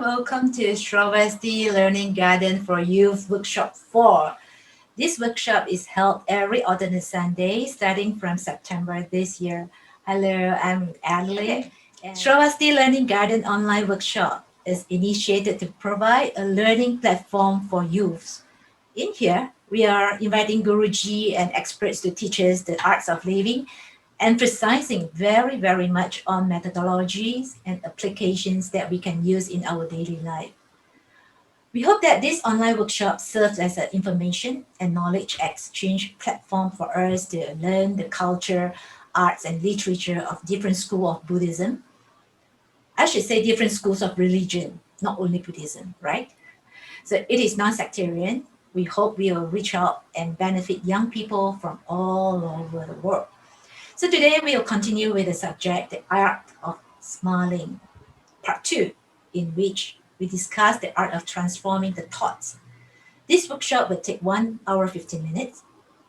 welcome to Shravasti Learning Garden for Youth Workshop 4. This workshop is held every alternate Sunday starting from September this year. Hello, I'm Adeline. Shravasti Learning Garden online workshop is initiated to provide a learning platform for youths. In here, we are inviting Guruji and experts to teach us the arts of living, emphasizing very much on methodologies and applications that we can use in our daily life. We hope that this online workshop serves as an information and knowledge exchange platform for us to learn the culture, arts, and literature of different schools of Buddhism. I should say different schools of religion, not only Buddhism, right? So it is non-sectarian. We hope we will reach out and benefit young people from all over the world. So today we will continue with the subject, the art of smiling, part 2, in which we discuss the art of transforming the thoughts. This workshop will take 1 hour 15 minutes.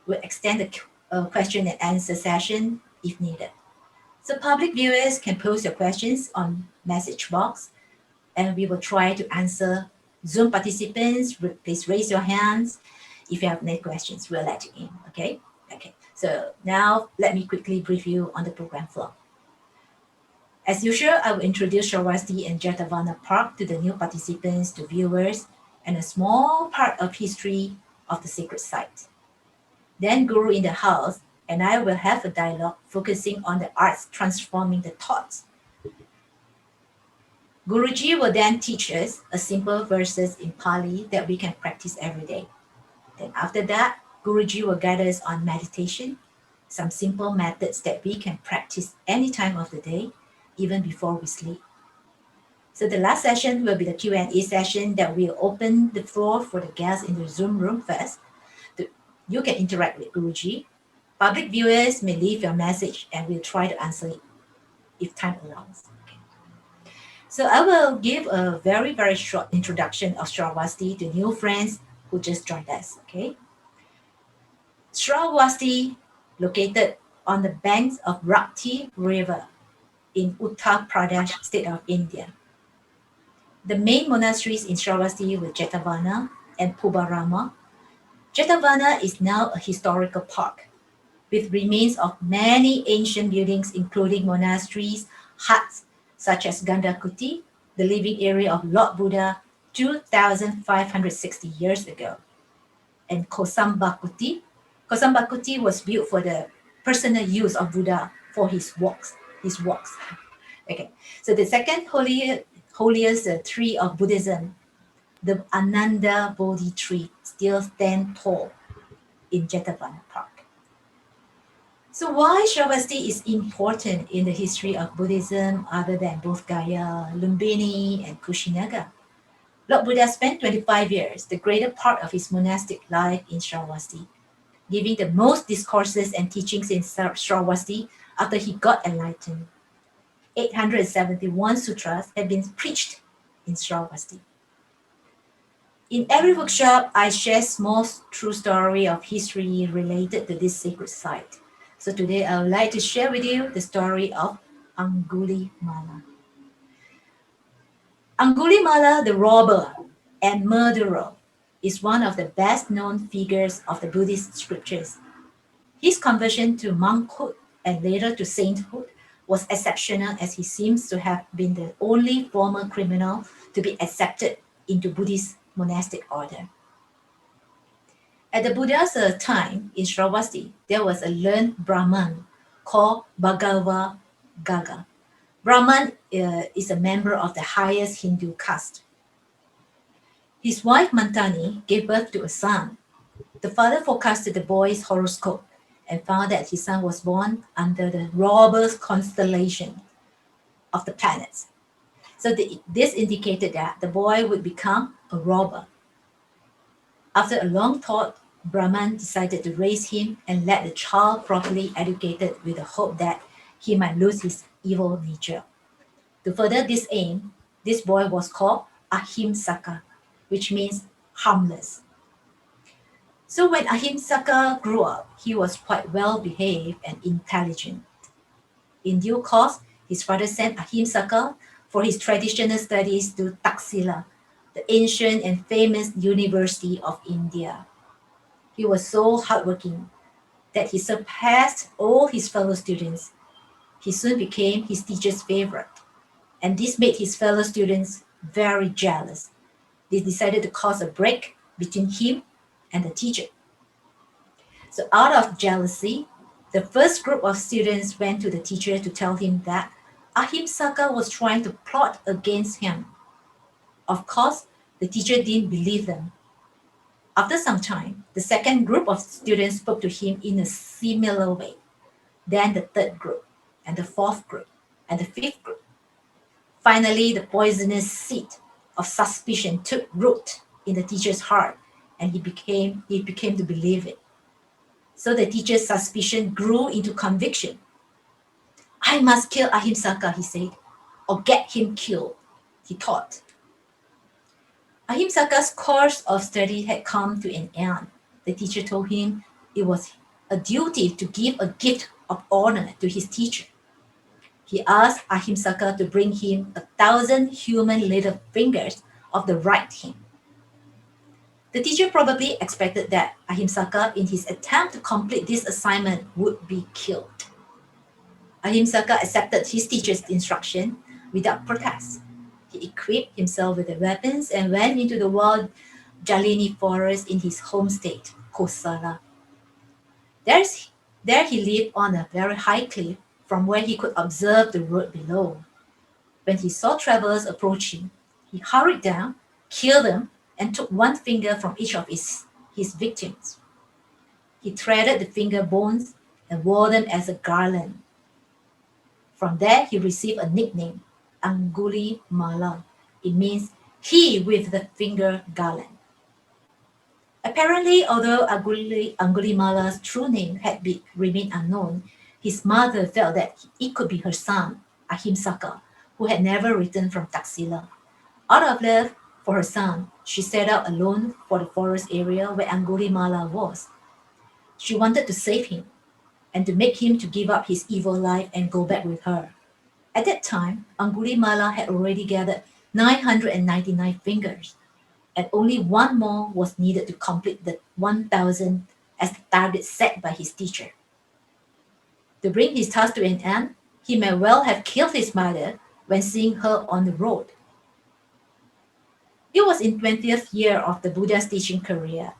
We'll extend the question and answer session if needed. So public viewers can post your questions on message box and we will try to answer. Zoom participants, please raise your hands. If you have any questions, we'll let you in, okay? Okay, so now let me quickly brief you on the program flow. As usual, I will introduce Shravasti and Jetavana Park to the new participants, to viewers, and a small part of history of the sacred site. Then Guru in the house and I will have a dialogue focusing on the arts transforming the thoughts. Guruji will then teach us a simple verses in Pali that we can practice every day. Then after that, Guruji will guide us on meditation, some simple methods that we can practice any time of the day, even before we sleep. So the last session will be the Q&A session that will open the floor for the guests in the Zoom room first. You can interact with Guruji. Public viewers may leave your message and we'll try to answer it if time allows. Okay. So I will give a very short introduction of Shravasti to new friends who just joined us. Okay. Shravasti, located on the banks of Rapti River in Uttar Pradesh state of India. The main monasteries in Shravasti were Jetavana and Pubarama. Jetavana is now a historical park with remains of many ancient buildings including monasteries, huts such as Gandakuti, the living area of Lord Buddha 2,560 years ago, and Kosambakuti. Kosambakuti was built for the personal use of Buddha for his walks. Okay, so the second holiest tree of Buddhism, the Ananda Bodhi tree, still stands tall in Jetavana Park. So why Shravasti is important in the history of Buddhism other than Bodh Gaya, Lumbini, and Kushinaga? Lord Buddha spent 25 years, the greater part of his monastic life, in Shravasti, giving the most discourses and teachings in Shravasti after he got enlightened. 871 sutras have been preached in Shravasti. In every workshop, I share small true story of history related to this sacred site. So today I would like to share with you the story of Angulimala. Angulimala, the robber and murderer, is one of the best known figures of the Buddhist scriptures. His conversion to monkhood and later to sainthood was exceptional as he seems to have been the only former criminal to be accepted into Buddhist monastic order. At the Buddha's time in Shravasti, there was a learned Brahman called Bhagava Gaga. Brahman is a member of the highest Hindu caste. His wife Mantani gave birth to a son. The father forecasted the boy's horoscope and found that his son was born under the robber's constellation of the planets. So this indicated that the boy would become a robber. After a long thought, Brahman decided to raise him and let the child properly educated with the hope that he might lose his evil nature. To further this aim, this boy was called Ahimsaka, which means harmless. So when Ahimsaka grew up, he was quite well behaved and intelligent. In due course, his father sent Ahimsaka for his traditional studies to Taxila, the ancient and famous University of India. He was so hardworking that he surpassed all his fellow students. He soon became his teacher's favorite, and this made his fellow students very jealous. They decided to cause a break between him and the teacher. So, out of jealousy, the first group of students went to the teacher to tell him that Ahimsaka was trying to plot against him. Of course, the teacher didn't believe them. After some time, the second group of students spoke to him in a similar way. Then the third group, and the fourth group, and the fifth group. Finally, the poisonous seed of suspicion took root in the teacher's heart, and he became to believe it. So the teacher's suspicion grew into conviction. I must kill Ahimsaka, he said, or get him killed, he thought. Ahimsaka's course of study had come to an end. The teacher told him it was a duty to give a gift of honor to his teacher. He asked Ahimsaka to bring him 1,000 human little fingers of the right hand. The teacher probably expected that Ahimsaka, in his attempt to complete this assignment, would be killed. Ahimsaka accepted his teacher's instruction without protest. He equipped himself with the weapons and went into the wild Jalini forest in his home state, Kosala. There's, there he lived on a very high cliff from where he could observe the road below. When he saw travelers approaching, he hurried down, killed them, and took one finger from each of his victims. He threaded the finger bones and wore them as a garland. From there, he received a nickname, Anguli Mala. It means he with the finger garland. Apparently, although Angulimala's true name remained unknown, his mother felt that it could be her son, Ahimsaka, who had never returned from Taxila. Out of love for her son, she set out alone for the forest area where Angulimala was. She wanted to save him and to make him to give up his evil life and go back with her. At that time, Angulimala had already gathered 999 fingers, and only one more was needed to complete the 1,000 as the target set by his teacher. To bring his task to an end, he may well have killed his mother when seeing her on the road. It was in 20th year of the Buddha's teaching career.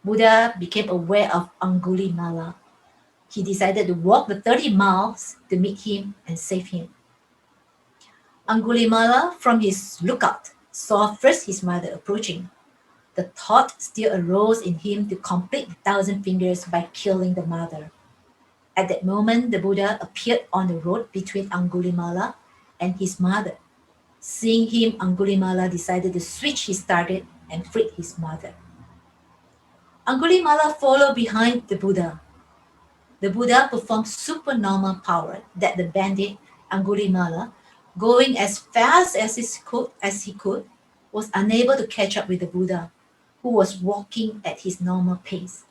Buddha became aware of Angulimala. He decided to walk the 30 miles to meet him and save him. Angulimala, from his lookout, saw first his mother approaching. The thought still arose in him to complete the 1,000 fingers by killing the mother. At that moment, the Buddha appeared on the road between Angulimala and his mother. Seeing him, Angulimala decided to switch his target and freed his mother. Angulimala followed behind the Buddha. The Buddha performed supernormal power that the bandit Angulimala, going as fast as he could, was unable to catch up with the Buddha, who was walking at his normal pace.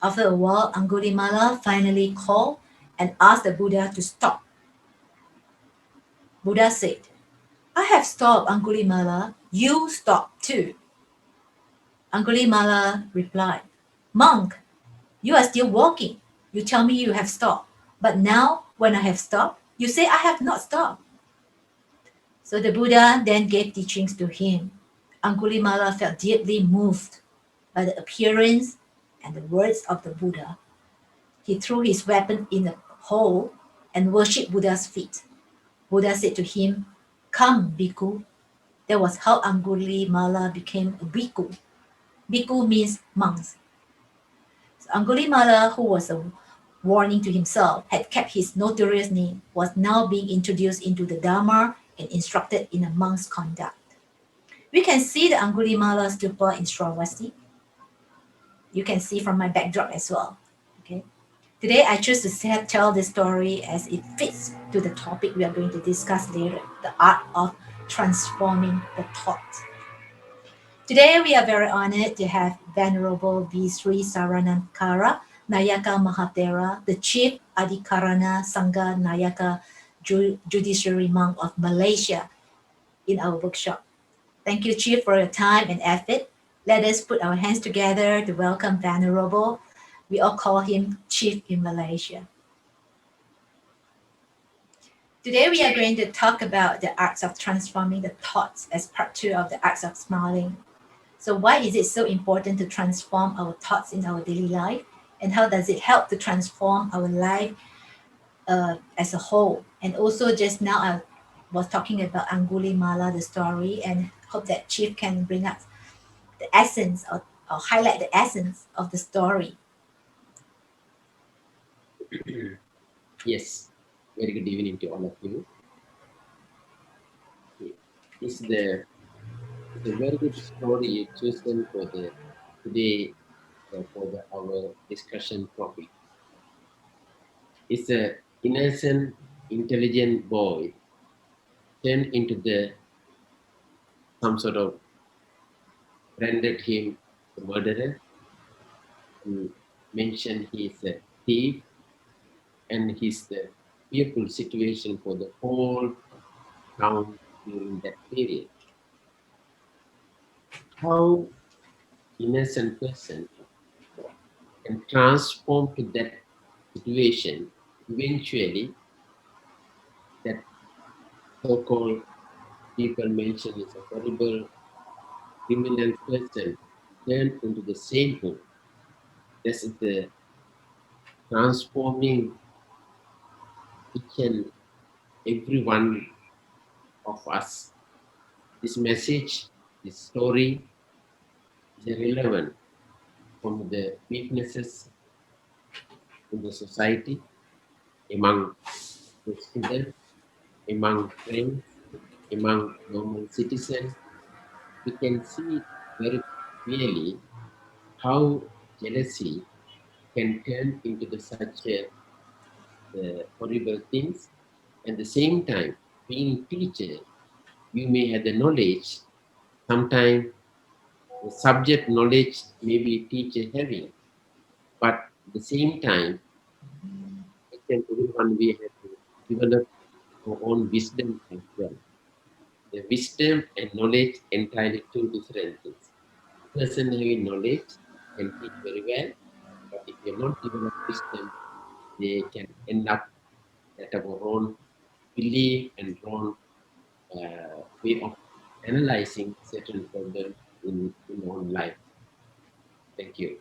After a while, Angulimala finally called and asked the Buddha to stop. Buddha said, I have stopped, Angulimala. You stop too. Angulimala replied, Monk, you are still walking. You tell me you have stopped. But now, when I have stopped, you say I have not stopped. So the Buddha then gave teachings to him. Angulimala felt deeply moved by the appearance and the words of the Buddha. He threw his weapon in a hole and worshipped Buddha's feet. Buddha said to him, Come, bhikkhu. That was how Angulimala became a bhikkhu. Bhikkhu means monks. So Angulimala, who was a warning to himself, had kept his notorious name, was now being introduced into the Dharma and instructed in a monk's conduct. We can see the Angulimala stupa in Shravasti. You can see from my backdrop as well. Okay. Today I choose to tell this story as it fits to the topic we are going to discuss later, the art of transforming the thought. Today we are very honored to have Venerable V. Sri Saranankara Nayaka Mahatera, the Chief Adhikarana Sangha Nayaka Judiciary monk of Malaysia in our workshop. Thank you, Chief, for your time and effort. Let us put our hands together to welcome Venerable. We all call him Chief in Malaysia. Today, we are going to talk about the arts of transforming the thoughts as part two of the arts of smiling. So, why is it so important to transform our thoughts in our daily life? And how does it help to transform our life as a whole? And also, just now I was talking about Angulimala, the story, and hope that Chief can bring us the essence or highlight the essence of the story. Yes, very good evening to all of you. It's the it's a very good story you chosen for the today for our discussion topic. It's a innocent, intelligent boy turned into the some sort of rendered him a murderer and mentioned he's a thief and he's the fearful situation for the whole town during that period. How innocent person and transform to that situation, eventually that so-called people mention is a horrible criminal person turned into the sainthood. This is the transforming each and every one of us. This message, this story is relevant from the weaknesses in the society, among the students, among friends, among normal citizens. We can see very clearly how jealousy can turn into such horrible things. At the same time, being teacher, you may have the knowledge. Sometimes the subject knowledge may be teacher having, but at the same time, each and everyone we have to develop our own wisdom as well. The wisdom and knowledge entirely two different things. Person having knowledge can teach very well, but if you're not develop wisdom, they can end up at our own belief and wrong way of analyzing certain problems in our own life. Thank you.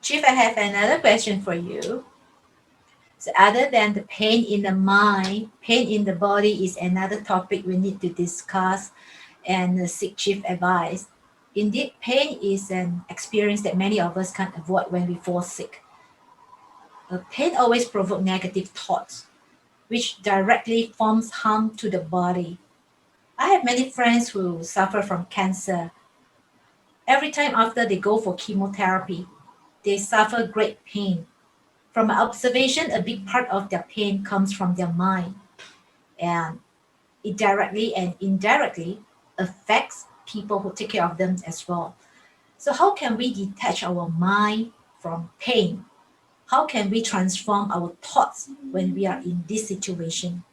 Chief, I have another question for you. So, other than the pain in the mind, pain in the body is another topic we need to discuss and seek Chief advice. Indeed, pain is an experience that many of us can't avoid when we fall sick. Pain always provokes negative thoughts, which directly forms harm to the body. I have many friends who suffer from cancer. Every time after they go for chemotherapy, they suffer great pain. From my observation, a big part of their pain comes from their mind, and it directly and indirectly affects people who take care of them as well. So, how can we detach our mind from pain? How can we transform our thoughts when we are in this situation?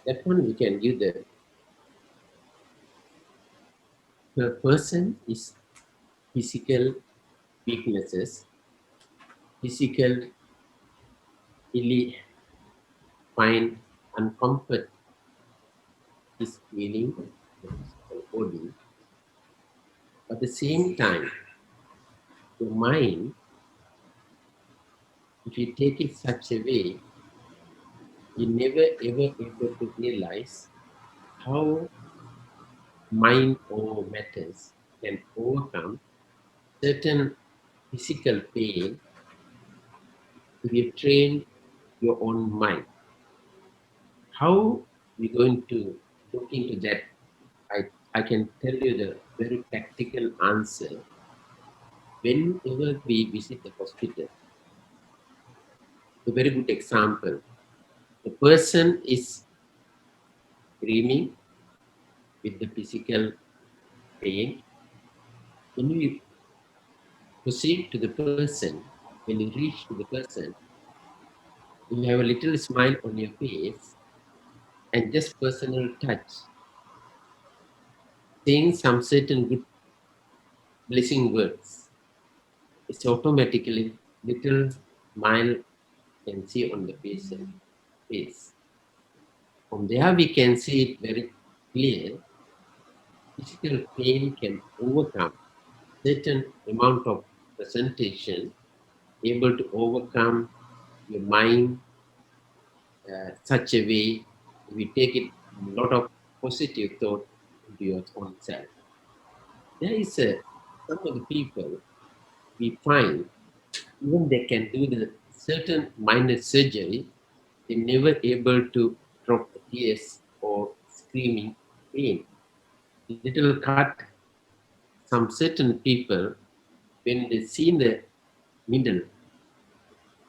That one we can give the person is physical weaknesses, physical really find uncomfort is feeling the physical body. At the same time, the mind, if you take it such a way, you never ever able to realize how mind or matters can overcome certain physical pain if you train your own mind. How we going to look into that? I can tell you the very practical answer. Whenever we visit the hospital, a very good example. The person is screaming with the physical pain. When you proceed to the person, when you reach to the person, You have a little smile on your face and just personal touch, saying some certain good blessing words. It's automatically little smile can see on the patient face. From there we can see it very clear. Physical pain can overcome certain amount of presentation, able to overcome your mind such a way we take it a lot of positive thought into your own self. There is some of the people we find even they can do the certain minor surgery, they never able to drop the tears or screaming pain. Little cut, some certain people when they see the middle,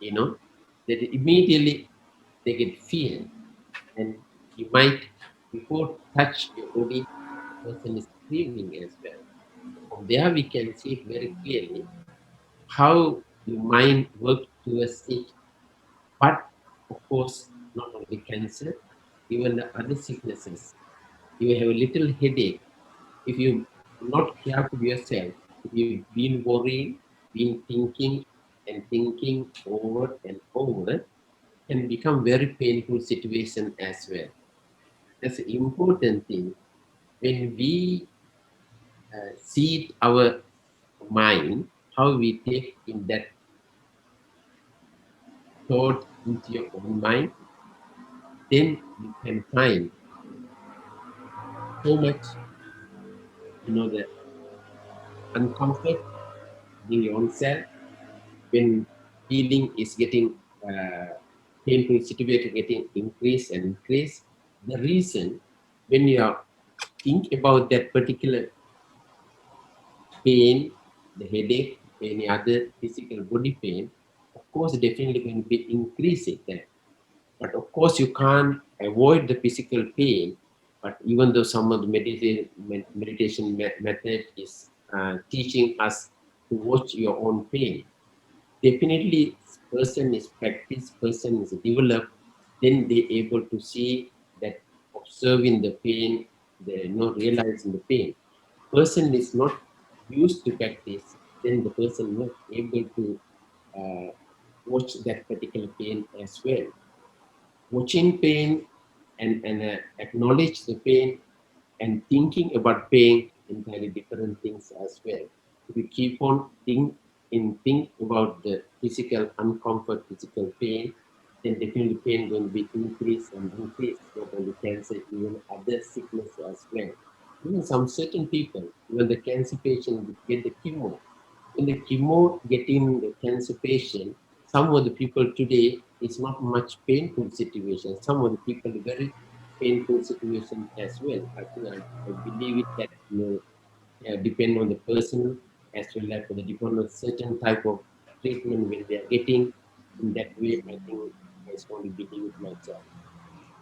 you know, that immediately they get fear and you might before touch your body, the person is screaming as well. From there we can see it very clearly how your mind works towards it. But of course, not only cancer, even the other sicknesses. You have a little headache. If you not careful yourself, if you've been worrying, been thinking and thinking over and over, can become very painful situation as well. That's the important thing. When we see our mind, how we take in that thought into your own mind, then you can find so much, the uncomfort in your own self when feeling is getting painful situation getting increase and increase. The reason when you are think about that particular pain, the headache, any other physical body pain, of course, definitely going to be increasing there. But of course, you can't avoid the physical pain. But even though some of the meditation method is teaching us to watch your own pain, definitely person is practice, person is developed, then they able to see that observing the pain, they realizing the pain. Person is not used to practice, then the person not able to uh, watch that particular pain as well. Watching pain and acknowledge the pain and thinking about pain entirely different things as well. If you keep on think about the physical uncomfort, physical pain, then definitely pain going to be increased and increased, not only cancer, even other sickness as well. Even some certain people, even the cancer patient get the chemo. In the chemo getting the cancer patient, some of the people today is not much painful situation. Some of the people very painful situation as well. I think I believe it that depend on the person as well as for the depend on certain type of treatment when they are getting. In that way, I think I strongly believe it myself.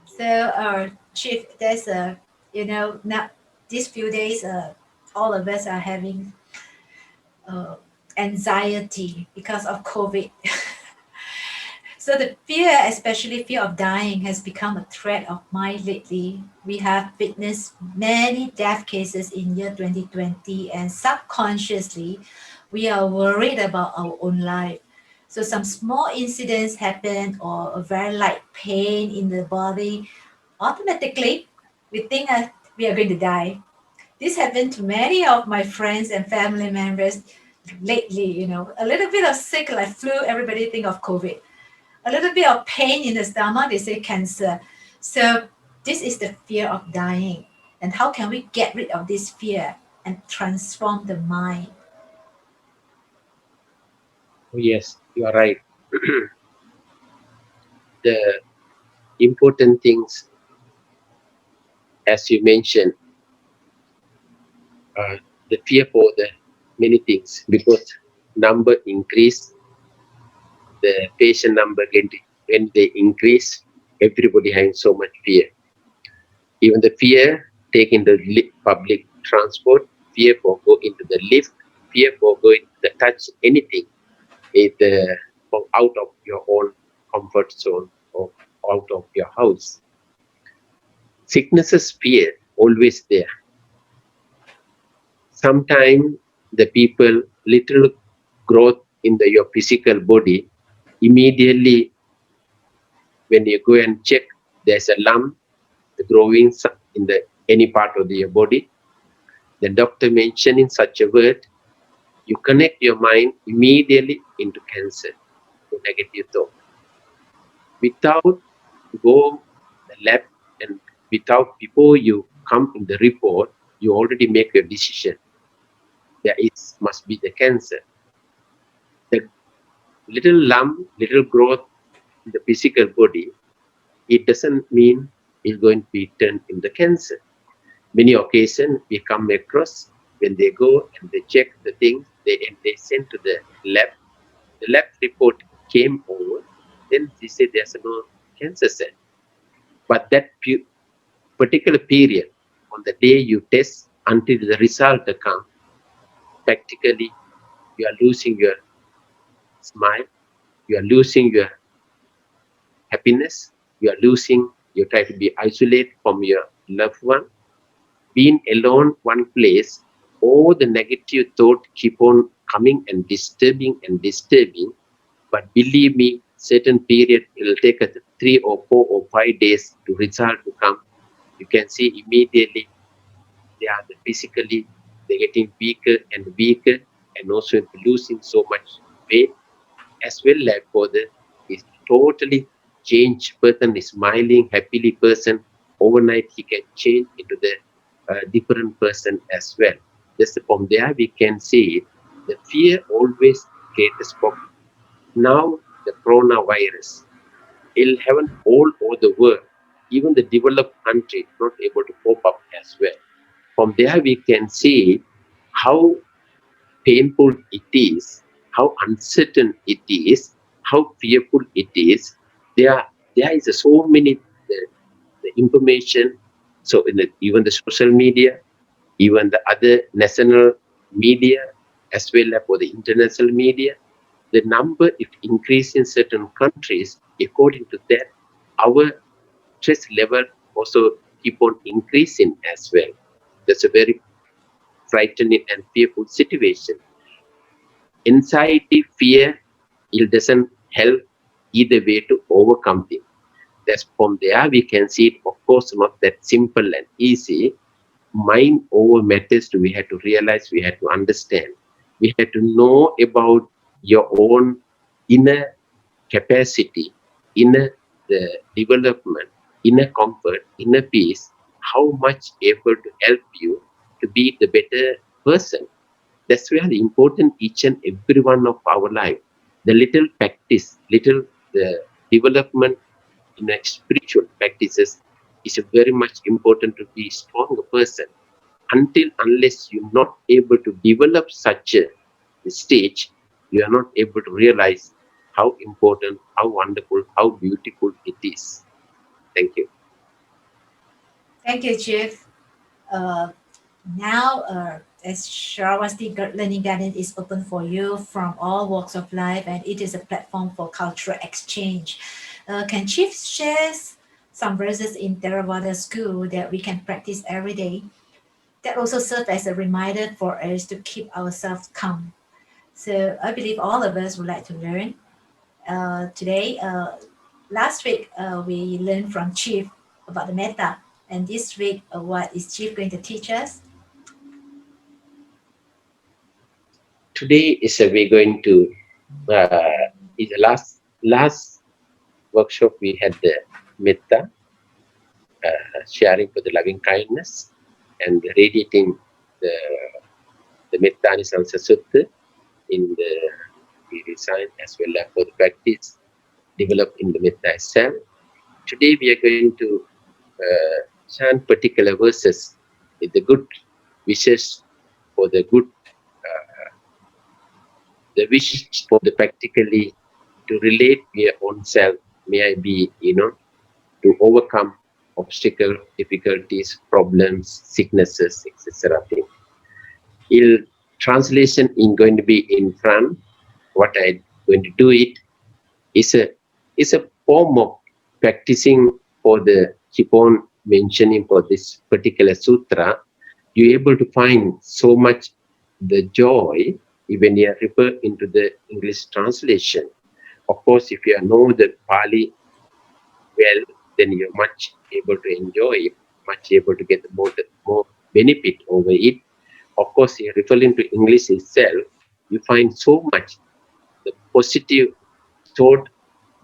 So, Chief, there's a, now these few days, all of us are having uh, anxiety because of COVID. So the fear, especially fear of dying, has become a threat of mine lately. We have witnessed many death cases in year 2020, and subconsciously, we are worried about our own life. So some small incidents happen or a very light pain in the body, automatically we think we are going to die. This happened to many of my friends and family members lately, a little bit of sick like flu, everybody think of COVID. A little bit of pain in the stomach, they say cancer. So this is the fear of dying. And how can we get rid of this fear and transform the mind? Oh, yes, you are right. The important things, as you mentioned, uh, the fear for the many things because number increase, the patient number when they increase, everybody having so much fear. Even the fear taking the public transport, fear for go into the lift, fear for going to touch anything is out of your own comfort zone or out of your house. Sicknesses fear always there. Sometimes the people little growth in your physical body, immediately when you go and check, there's a lump growing in the any part of your body. The doctor mentioned in such a word, you connect your mind immediately into cancer, to negative thought. Without go the lab and without before you come in the report, you already make your decision. There is must be the cancer. The little lump, little growth in the physical body, it doesn't mean it's going to be turned into cancer. Many occasions we come across when they go and they check the things, they send to the lab. The lab report came over, then they say there's no cancer cell. But that particular period, on the day you test until the result comes, practically you are losing your smile, you are losing your happiness, you are losing, you try to be isolated from your loved one. Being alone one place, all the negative thought keep on coming and disturbing and disturbing. But believe me, certain period it will take us 3 or 4 or 5 days to result to come. You can see immediately they are physically they're getting weaker and weaker and also losing so much weight as well as for the is totally changed person, is smiling happily person. Overnight he can change into the different person as well. Just from there we can see it. The fear always greatest problem. Now the coronavirus, it'll happen all over the world. Even the developed country not able to cope up as well. From there we can see how painful it is, how uncertain it is, how fearful it is. There, there is so many the information. So in even the social media, even the other national media, as well as for the international media, the number if increase in certain countries, according to that, our stress level also keep on increasing as well. That's a very frightening and fearful situation. Anxiety, fear, it doesn't help either way to overcome it. That's from there we can see it, of course, not that simple and easy. Mind over matters, we have to realize, we have to understand. We have to know about your own inner capacity, inner the development, inner comfort, inner peace, how much able to help you to be the better person. That's really important each and every one of our life. The little practice, little the development in a spiritual practices is a very much important to be stronger person. Until unless you're not able to develop such a stage, you are not able to realize how important, how wonderful, how beautiful it is. Thank you. Thank you, Chief. Uh, Now, as Shravasti Learning Garden is open for you from all walks of life, and it is a platform for cultural exchange. Can Chief share some verses in Theravada school that we can practice every day that also serve as a reminder for us to keep ourselves calm? So I believe all of us would like to learn. Today, last week, we learned from Chief about the metta. And this week, what is Chief going to teach us? Today is we're going to is the last workshop we had the metta, sharing for the loving kindness and radiating the the metta Nisansa Sutta in the we design as well as for the practice developed in the metta itself. Today we are going to chant particular verses with the good wishes for the good the wish for the practically to relate your own self may I be to overcome obstacle difficulties problems sicknesses etc thing. Il translation is going to be in front. What I going to do it is a It's a form of practicing for the keep on mentioning for this particular sutra. You're able to find so much the joy when you refer into the English translation. Of course, if you know the Pali well, then you're much able to enjoy it, much able to get more benefit over it. Of course, you're referring to English itself, you find so much the positive thought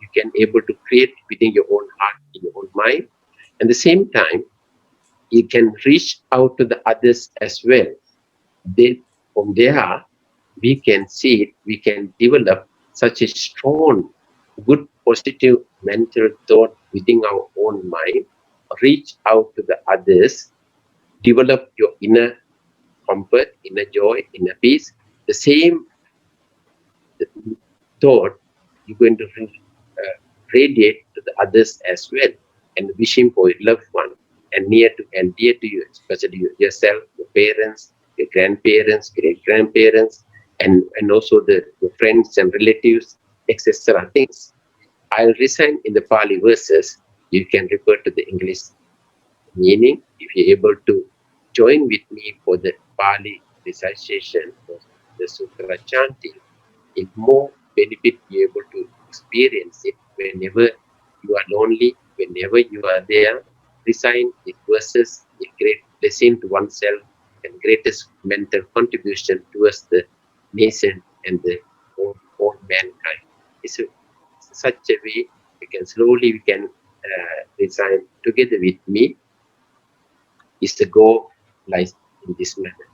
you can able to create within your own heart, in your own mind. At the same time, you can reach out to the others as well. They, from there, we can see it, we can develop such a strong, good, positive mental thought within our own mind, reach out to the others, develop your inner comfort, inner joy, inner peace. The same thought you're going to radiate to the others as well, and wishing for your loved one and near to and dear to you, especially yourself, your parents, your grandparents, great grandparents, and also your friends and relatives, etc. Things. I'll resign in the Pali verses. You can refer to the English meaning if you're able to join with me for the Pali recitation or the Sutra chanting. It more benefit be able to experience it whenever you are lonely, whenever you are there. Resign it versus a great blessing to oneself and greatest mental contribution towards the nation and the whole mankind. It's such a way we can slowly we can resign together with me is the goal lies in this manner.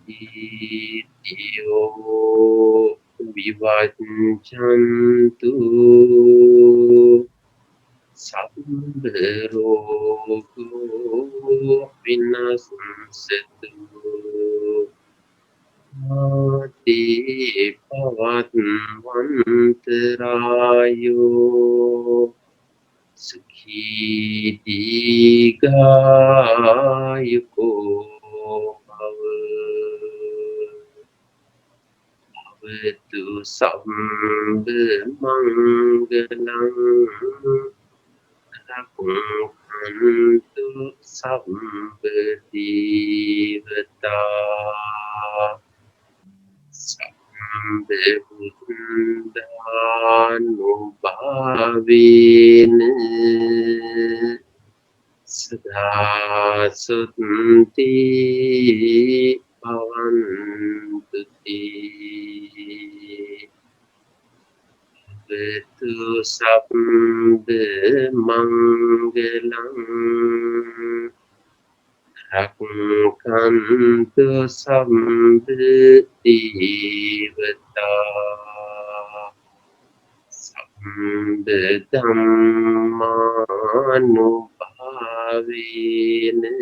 Itiyo vivanchantu sabrogo vinasatu ati pavatvantarayo sukhi digayuko bhava. Avatu sabba mangalam rakuntu sabba devata sabba buddhanubhavena sada sunti bhavantu te. Betu sabda mangalam rakhantu sabda devata sabda dhammanubhavena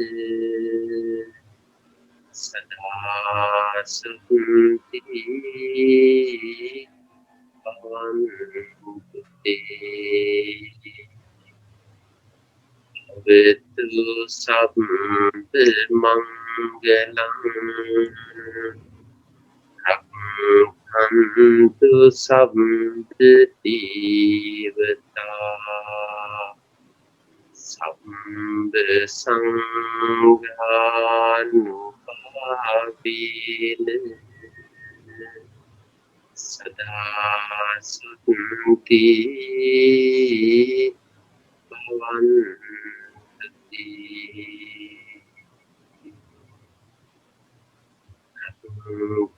sada sunti bhavantu te. Vitu sabda mangalam rakhantu sabda devata sabda sanghanubhavena sada sunti bhavantu te.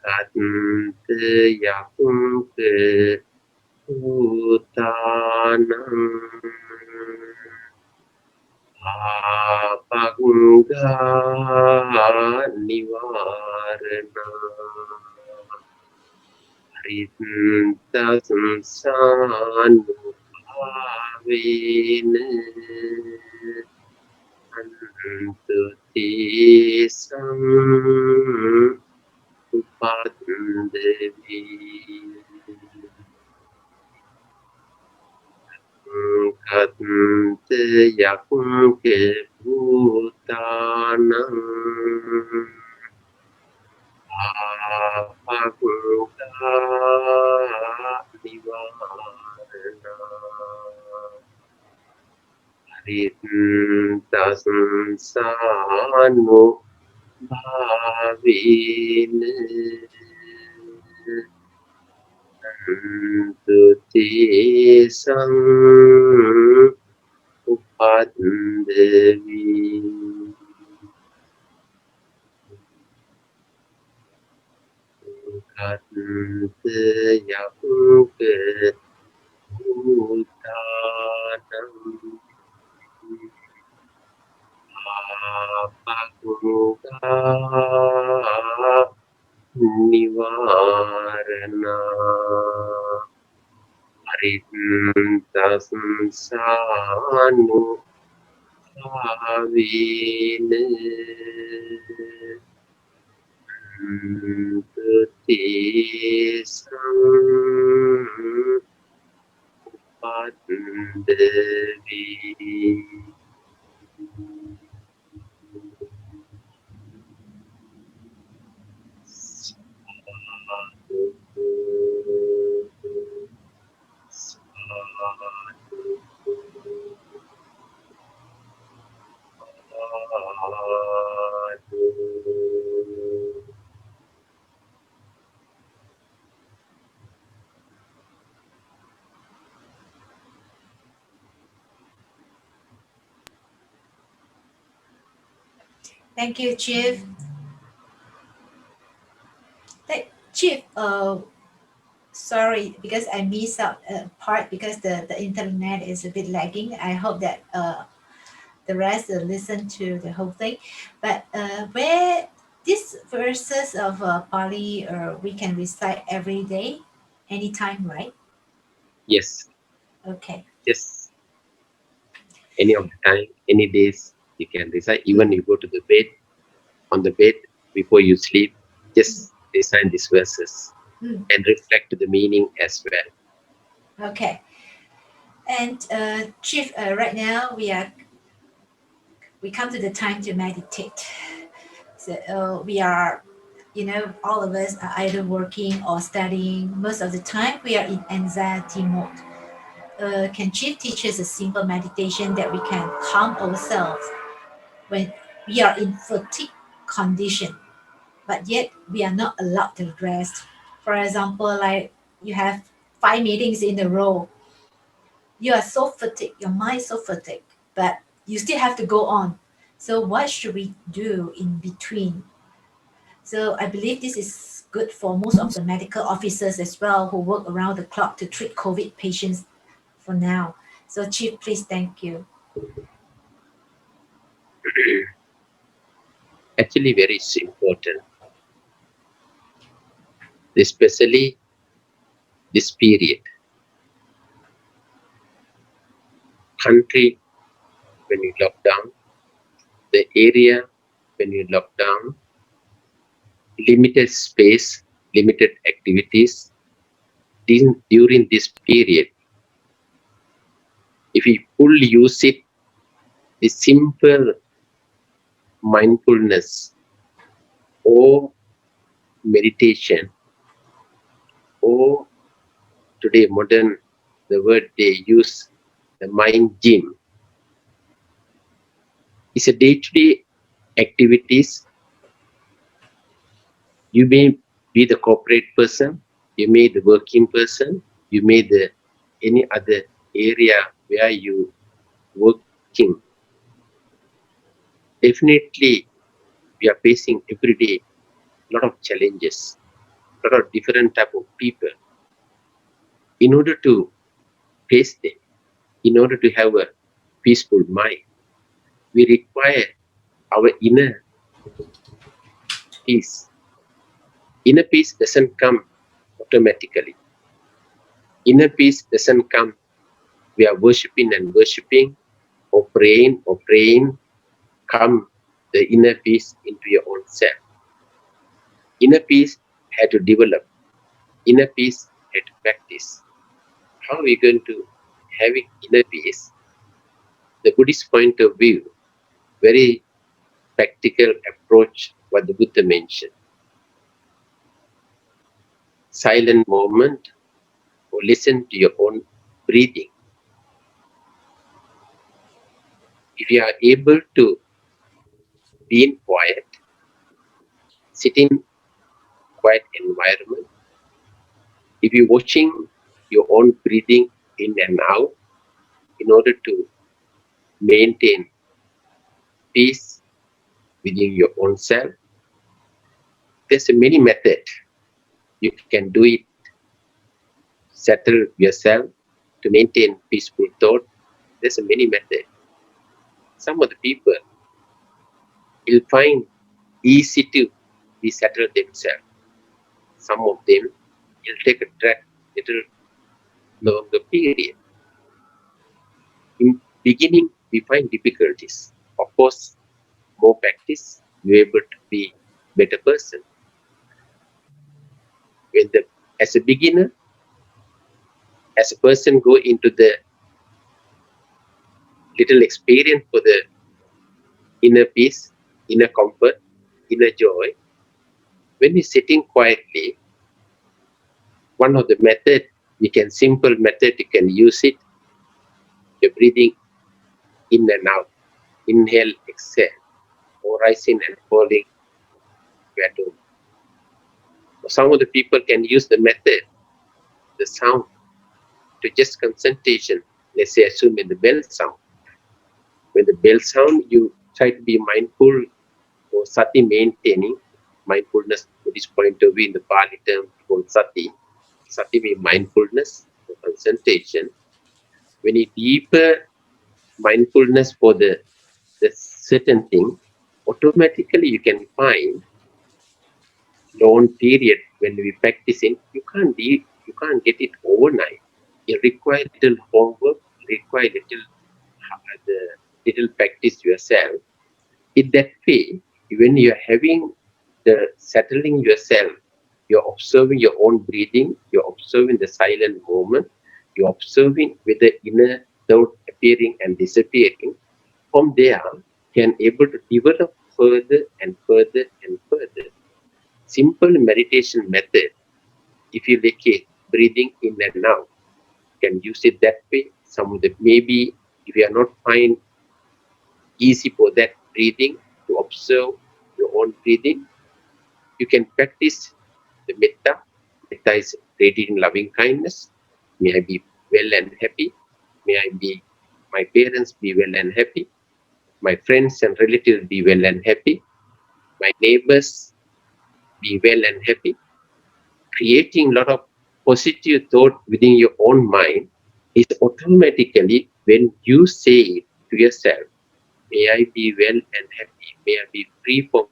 Kante yakute utanam apagga nivarana rinta samsanu bhavena antu tisam upadevi kante yakunke bhutanam apagga प्रशंसानु भावेन तुते संग उपद्रवी घंत यंग भूतानम आपगुगा निवारणा हरितंसानु भावेन तुते संपदवी Thank you, Chief. Chief, sorry because I missed out a part because the internet is a bit lagging. I hope that the rest will listen to the whole thing. But where this verses of Pali we can recite every day, anytime, right? Yes, Okay. yes. Any of the time, any days, you can recite. Even you go to the bed, on the bed before you sleep, just recite these verses Mm, and reflect the meaning as well. okay. And Chief, right now we come to the time to meditate. So we are, all of us are either working or studying. Most of the time, we are in anxiety mode. Can Chief teach us a simple meditation that we can calm ourselves when we are in fatigue condition, but yet we are not allowed to rest? For example, like you have 5 meetings in a row, you are so fatigued, your mind is so fatigued, but you still have to go on. So what should we do in between? So I believe this is good for most of the medical officers as well who work around the clock to treat COVID patients for now. So Chief, please, thank you. Actually, very important, especially this period. Country when you lock down, the area when you lock down, limited space, limited activities. During this period, if we full use it, the simple mindfulness or meditation or today modern the word they use the mind gym is a day-to-day activities. You may be the corporate person, you may the working person, you may the any other area where you working. Definitely we are facing every day lot of challenges, lot of different type of people. In order to face them, in order to have a peaceful mind, we require our inner peace. Inner peace doesn't come automatically. Inner peace doesn't come we are worshiping and worshiping or praying, come the inner peace into your own self. Inner peace had to develop. Inner peace had to practice. How are we going to having inner peace? The Buddhist point of view, very practical approach what the Buddha mentioned. Silent moment or listen to your own breathing. If you are able to be in quiet, sit in quiet environment, if you're watching your own breathing in and out in order to maintain peace within your own self, there's a many method. You can do it, settle yourself to maintain peaceful thought. There's a many method. Some of the people will find easy to be settled themselves. Some of them will take a track little longer period. In beginning, we find difficulties. Of course, more practice, you're able to be better person. When the as a beginner, as a person go into the little experience for the inner peace, inner comfort, inner joy, when you're sitting quietly, one of the method you can simple method you can use it, you're breathing in and out, inhale, exhale, or rising and falling gradually. Some of the people can use the method, the sound, to just concentration. Let's say assume in the bell sound. When the bell sound, you try to be mindful or sati maintaining mindfulness to this point of view in the Pali term called sati. Sati means mindfulness or concentration. When you deeper mindfulness for the certain thing, automatically you can find long period when we practicing, you can't get it overnight. It requires little homework, require little the little practice yourself. In that way, when you're having the settling yourself, you're observing your own breathing, you're observing the silent moment, you're observing with the inner thought appearing and disappearing. From there, you can able to develop further and further and further. Simple meditation method, if you like it, breathing in and out, can use it that way. Some of the maybe if you are not find easy for that breathing to observe your own breathing, you can practice the metta. Metta is radiating loving kindness. May I be well and happy. May I be my parents be well and happy. My friends and relatives be well and happy. My neighbors be well and happy. Creating a lot of positive thought within your own mind is automatically when you say it to yourself, may I be well and happy, may I be free from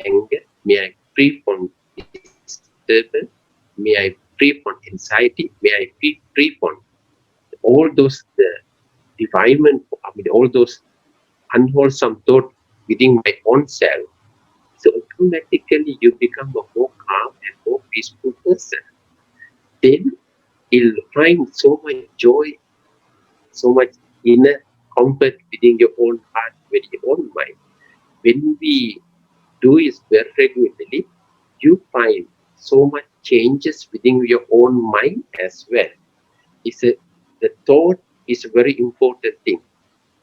anger, may I free from disturbance, may I free from anxiety, may I free from all those defilement, I mean all those unwholesome thought within my own self. So automatically you become a more calm and more peaceful person. Then you'll find so much joy, so much inner comfort within your own heart, within your own mind. When we do it very regularly, you find so much changes within your own mind as well. It's a, the thought is a very important thing.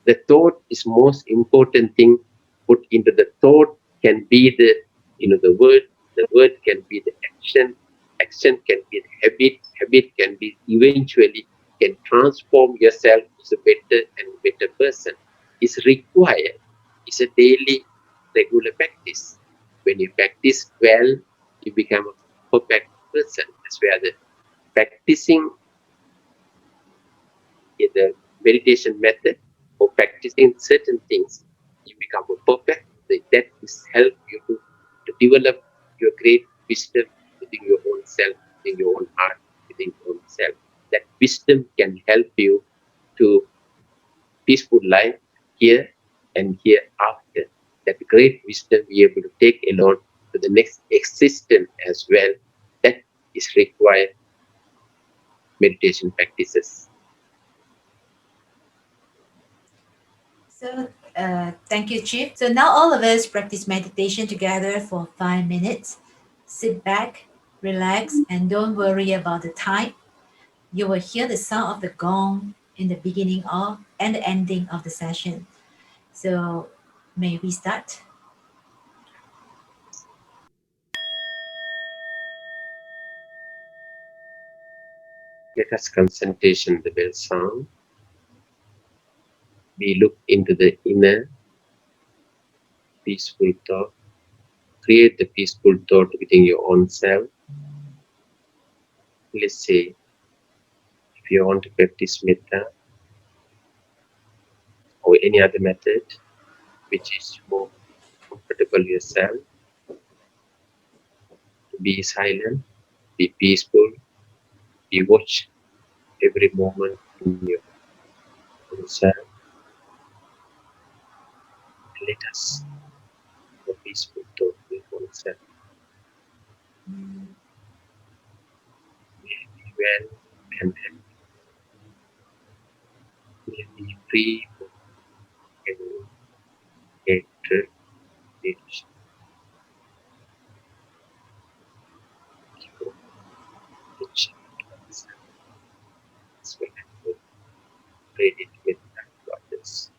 The thought is most important thing. Put into the thought can be the word can be the action can be the habit can be eventually can transform yourself as a better and better person. Is required. It's a daily regular practice. When you practice well, you become a perfect person. That's where the practicing in the meditation method or practicing certain things, you become a perfect. That is help you to develop your great wisdom within your own self, within your own heart, within your own self. That wisdom can help you to peaceful life here and hereafter. That great wisdom be able to take along to the next existence as well. That is required meditation practices. So, thank you, Chief. So now all of us practice meditation together for 5 minutes. Sit back, relax, and don't worry about the time. You will hear the sound of the gong in the beginning of and the ending of the session. So, may we start? Let us concentration the bell sound. We look into the inner peaceful thought. Create the peaceful thought within your own self. Let's say if you want to practice metta or any other method which is more comfortable yourself, be silent, be peaceful, be watch every moment in your own self. Let us have a peaceful thought with oneself. May be well and may be free from any hatred, rage, ego, which oneself as well as spread it with to others.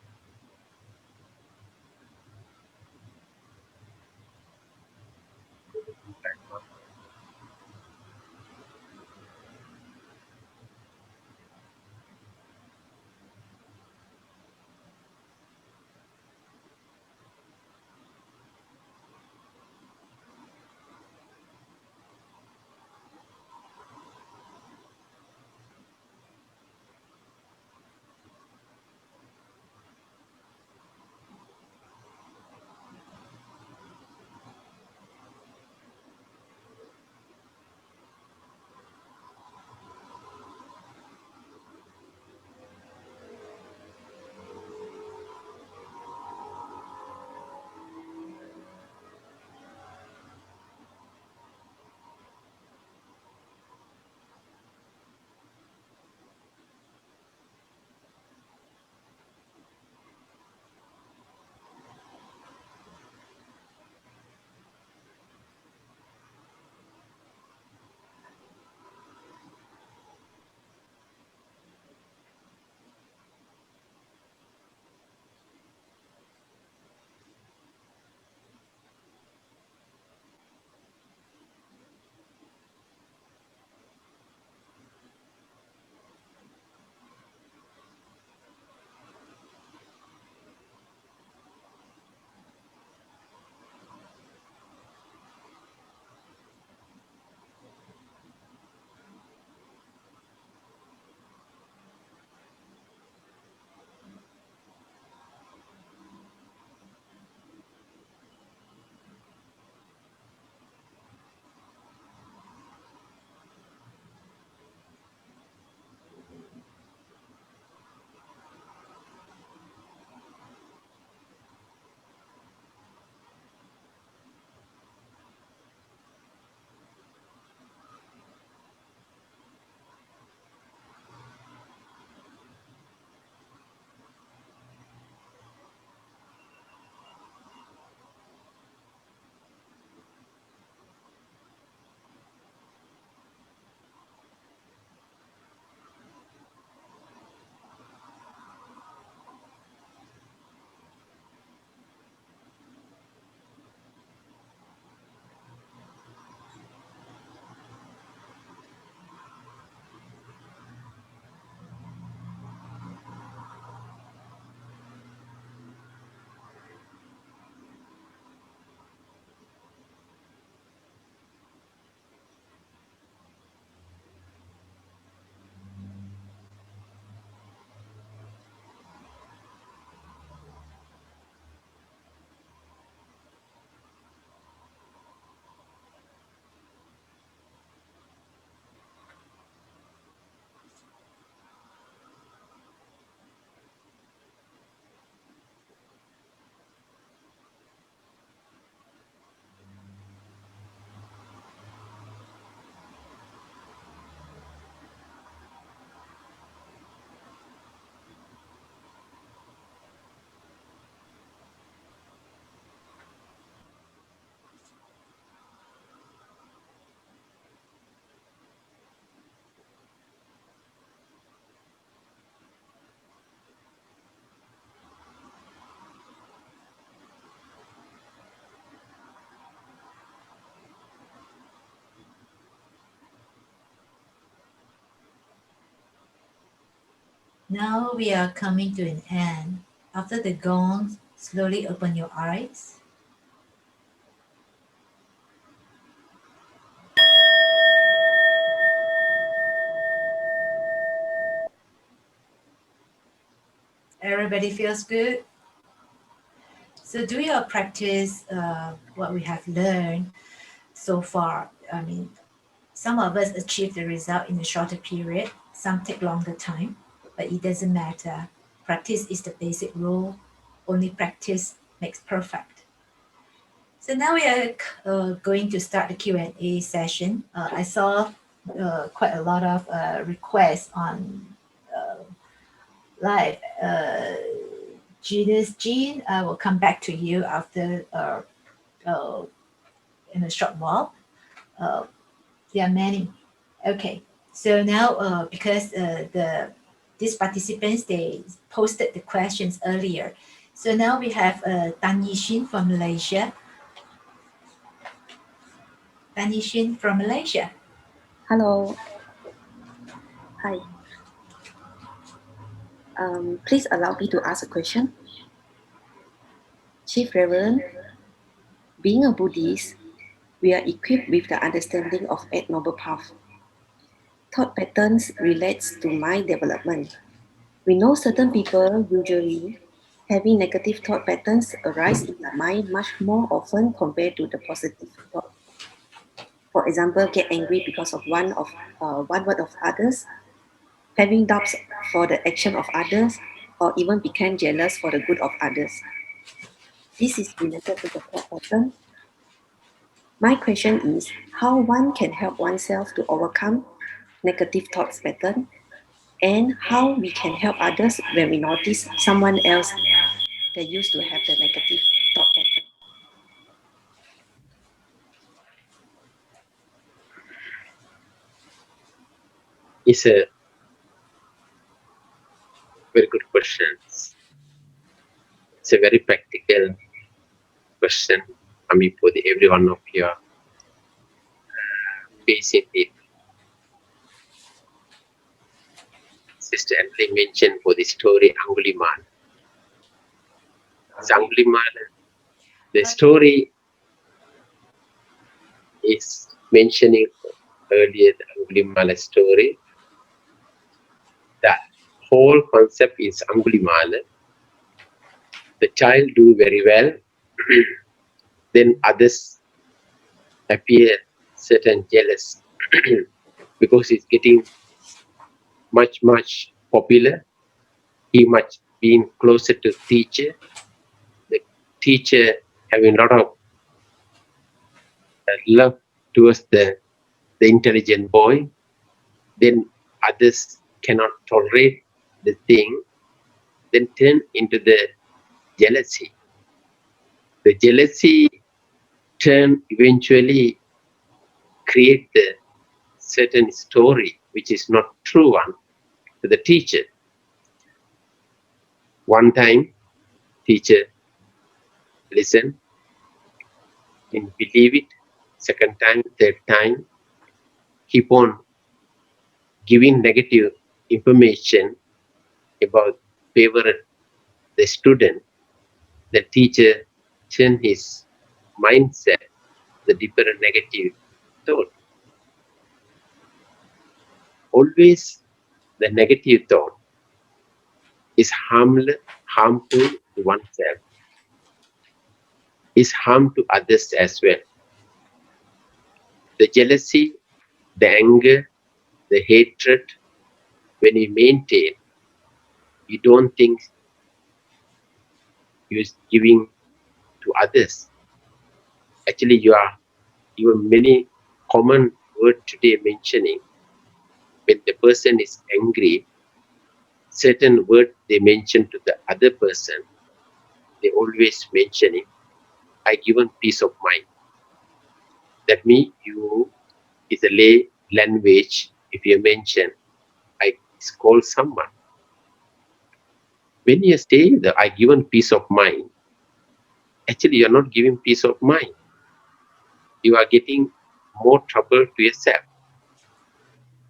Now we are coming to an end. After the gong, slowly open your eyes. Everybody feels good. So do your practice what we have learned so far. I mean, some of us achieve the result in a shorter period, some take longer time, but it doesn't matter. Practice is the basic rule. Only practice makes perfect. So now we are going to start the Q&A session. I saw quite a lot of requests on live. Genius Jean, I will come back to you after uh, in a short while. Uh, there are many. Okay, so now because the these participants they posted the questions earlier, so now we have Tan Yishin from Malaysia. Tan Yishin from Malaysia. Hello. Hi. Please allow me to ask a question. Chief Reverend, being a Buddhist, we are equipped with the understanding of Eight Noble Path. Thought patterns relates to mind development. We know certain people usually having negative thought patterns arise in their mind much more often compared to the positive thought. For example, get angry because of one word of others, having doubts for the action of others, or even become jealous for the good of others. This is related to the thought pattern. My question is how one can help oneself to overcome negative thoughts pattern and how we can help others when we notice someone else that used to have the negative thought pattern. It's a very good question. It's a very practical question. I mean, for every one of you are facing it. Sister Emily mentioned for the story Angulimal. It's Angulimal. The story is mentioning earlier the Angulimala story. That whole concept is Angulimala. The child do very well, then others appear certain jealous because he's getting much popular. He much being closer to teacher. The teacher having a lot of love towards the intelligent boy. Then others cannot tolerate the thing. Then turn into the jealousy. The jealousy turn eventually create the certain story which is not true one to the teacher. One time, teacher listen and believe it. Second time, third time, keep on giving negative information about favorite the student. The teacher turn his mindset the different negative thought. Always the negative thought is harmful to oneself, is harm to others as well. The jealousy, the anger, the hatred, when you maintain, you don't think you're giving to others. Actually, you are even many common word today mentioning when the person is angry, certain word they mention to the other person, they always mentioning, I given peace of mind. That means you is a lay language. If you mention, I call someone. When you say that I given peace of mind, actually you're not giving peace of mind. You are getting more trouble to yourself.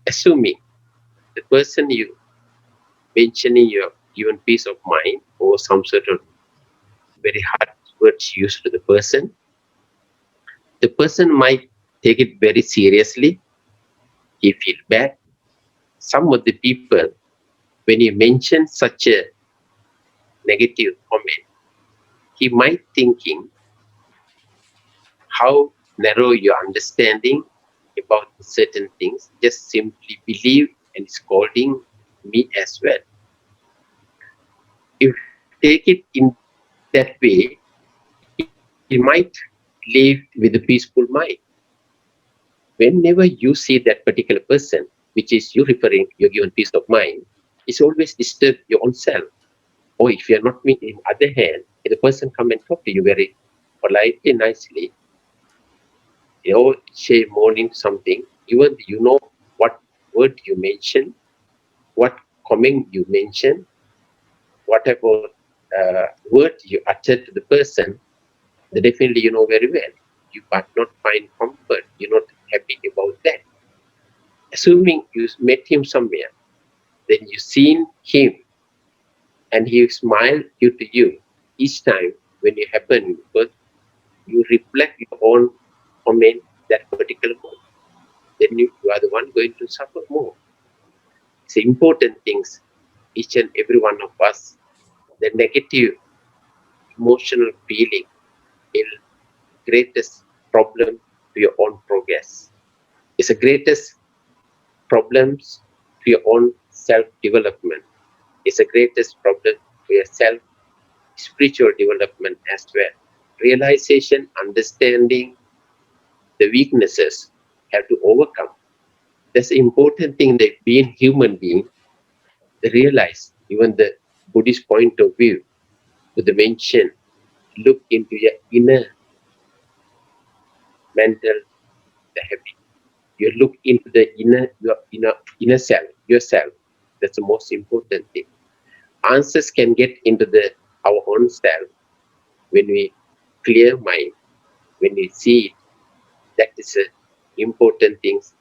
Assuming the person you mentioning your even peace of mind or some sort of very hard words used to the person might take it very seriously. He feel bad. Some of the people, when you mention such a negative comment, he might thinking how narrow your understanding about certain things. Just simply believe and scolding me as well. If you take it in that way, he might live with a peaceful mind. Whenever you see that particular person, which is you referring your given peace of mind, it's always disturb your own self. Or if you're not mean, in other hand, if the person come and talk to you very politely, nicely, say morning something, even you know what word you mention, what comment you mention, whatever word you utter to the person, then definitely you know very well. You but not find comfort. You're not happy about that. Assuming you met him somewhere, then you seen him and he smiled due to you each time when you happen, because you reflect your own comment that particular moment, then you are the one going to suffer more. It's important things, each and every one of us, the negative emotional feeling is greatest problem to your own progress. It's the greatest problems to your own self-development. It's the greatest problem to your self spiritual development as well. Realization, understanding the weaknesses have to overcome. That's the important thing that being human being, they realize even the Buddhist point of view, to the mention, look into your inner mental the habit. You look into the inner self, yourself. That's the most important thing. Answers can get into the our own self when we clear mind, when we see it. That is a important things.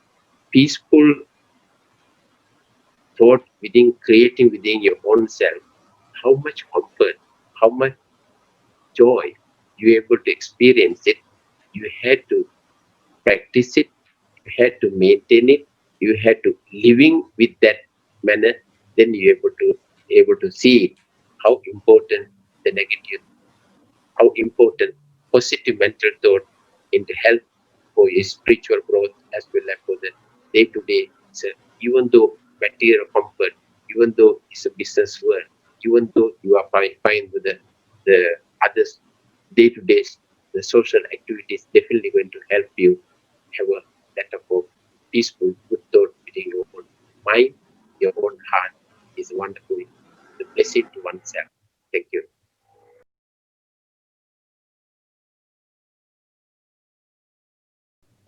Peaceful thought within creating within your own self. How much comfort, how much joy you able to experience it. You had to practice it. You had to maintain it. You had to living with that manner. Then you able to see it, how important the negative, how important positive mental thought into help for his spiritual growth as well as for the day to day. So even though material comfort, even though it's a business world, even though you are fine with the others day to day, the social activities definitely going to help you have a better hope, peaceful, good thought within your own mind, your own heart is wonderful. The blessing to oneself. Thank you.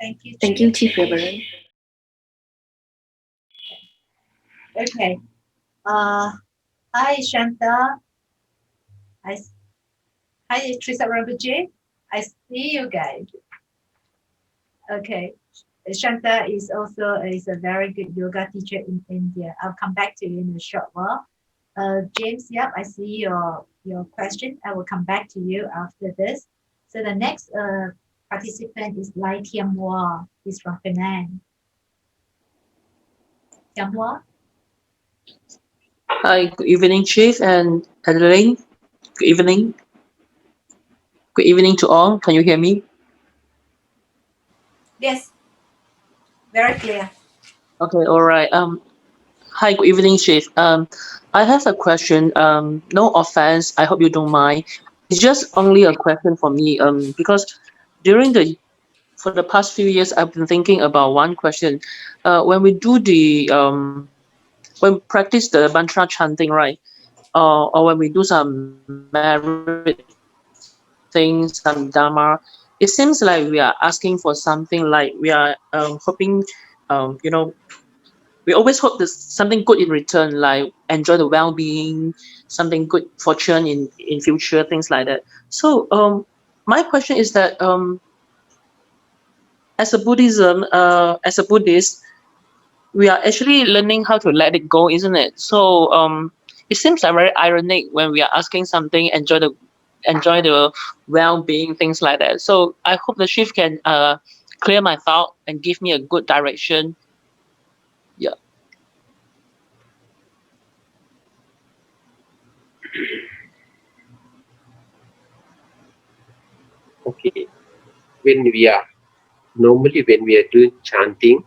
Thank you, Thank you, Chief. Chief Reverend. Okay. Uh, Hi, Shanta. I, hi, Trisa Rambuji. I see you guys. Okay. Shanta is also is a very good yoga teacher in India. I'll come back to you in a short while. James, yep, I see your question. I will come back to you after this. So the next participant is Lai Tiam Hua. He's from Penang. Tiam Hua? Hi, good evening, Chief and Adeline. Good evening. Good evening to all. Can you hear me? Yes, very clear. Okay, all right. Hi, good evening, Chief. I have a question. No offense. I hope you don't mind. It's just only a question for me. Because during the for the past few years, I've been thinking about one question. When we do the when we practice the mantra chanting, right? Or when we do some merit things, some dharma, it seems like we are asking for something like we are hoping, you know, we always hope there's something good in return, like enjoy the well-being, something good fortune in future, things like that. So my question is that as a Buddhist, we are actually learning how to let it go, isn't it? So It seems like very ironic when we are asking something, enjoy the well-being, things like that. So I hope the shift can clear my thought and give me a good direction. Yeah. Okay, when we are normally when we are doing chanting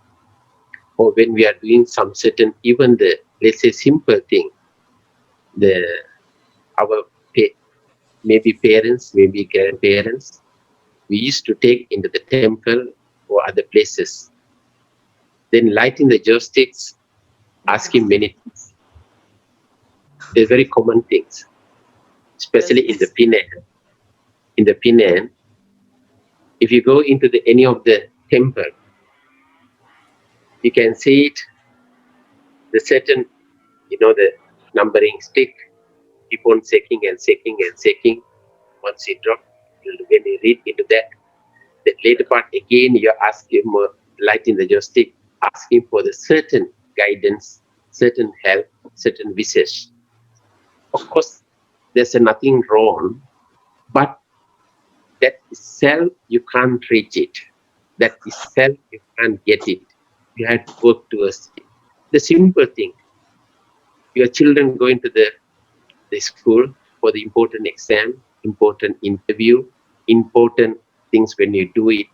or when we are doing some certain even the let's say simple thing, the our pa- maybe parents, maybe grandparents, we used to take into the temple or other places, then lighting the joysticks, asking many things. They're very common things, Yes. especially in the Penang. In the Penang, if you go into the any of the temple, you can see it, the certain, the numbering stick, keep on shaking and shaking and shaking. Once you drop, when you read into that, the later part again, you ask him, lighting the joystick, asking for the certain guidance, certain help, certain wishes. Of course, there's nothing wrong, but that itself you can't reach it. That itself you can't get it. You have to work towards it. The simple thing, your children going to the school for the important exam, important interview, important things when you do it.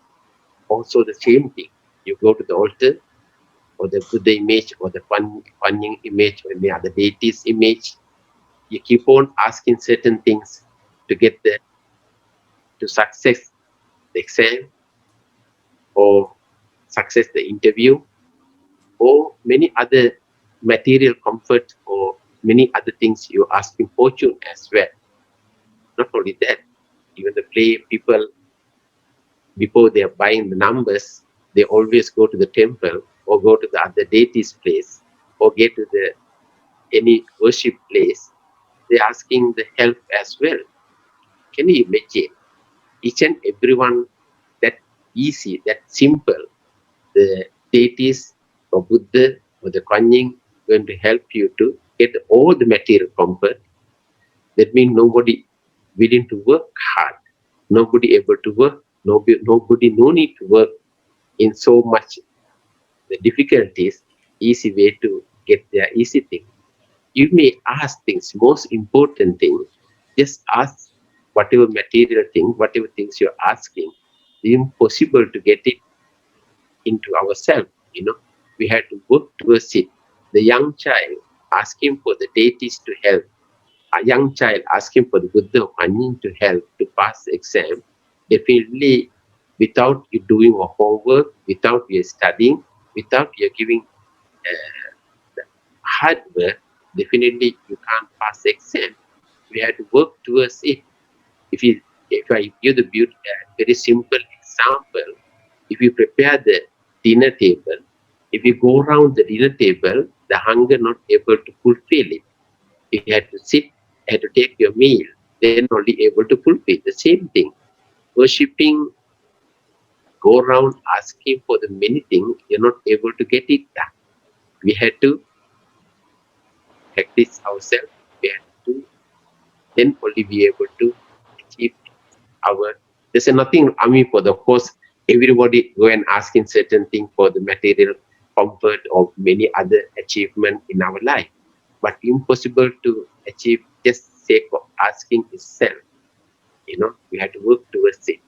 Also the same thing. You go to the altar or the Buddha image or the Kuan image or any other deity's image. You keep on asking certain things to get to success the exam or success the interview or many other material comfort or many other things you asking fortune as well. Not only that, even the play people before they are buying the numbers, they always go to the temple or go to the other deity's place or get to the any worship place. They're asking the help as well. Can you imagine? Each and everyone that easy, that simple, the deities or Buddha or the Kuan Yin going to help you to get all the material comfort. That means nobody willing to work hard, nobody able to work, nobody no need to work in so much the difficulties, easy way to get their easy thing. You may ask things, most important thing, just ask whatever material thing, whatever things you're asking, impossible to get it into ourselves. We have to work towards it. The young child asking for the deities to help, a young child asking for the Buddha or Kuan Yin to help to pass the exam, definitely without you doing your homework, without you studying, without you giving the hard work, definitely you can't pass the exam. We have to work towards it. If you, if I give the very simple example, if you prepare the dinner table, if you go around the dinner table, the hunger not able to fulfill it. You had to sit, had to take your meal, then only able to fulfill the same thing. Worshipping, go around asking for the many things, you're not able to get it done. We had to practice ourselves. We had to do, then only be able to achieve our. There's nothing. I mean, for the course, everybody go and asking certain thing for the material comfort or many other achievement in our life, but impossible to achieve just sake of asking itself. We have to work towards it.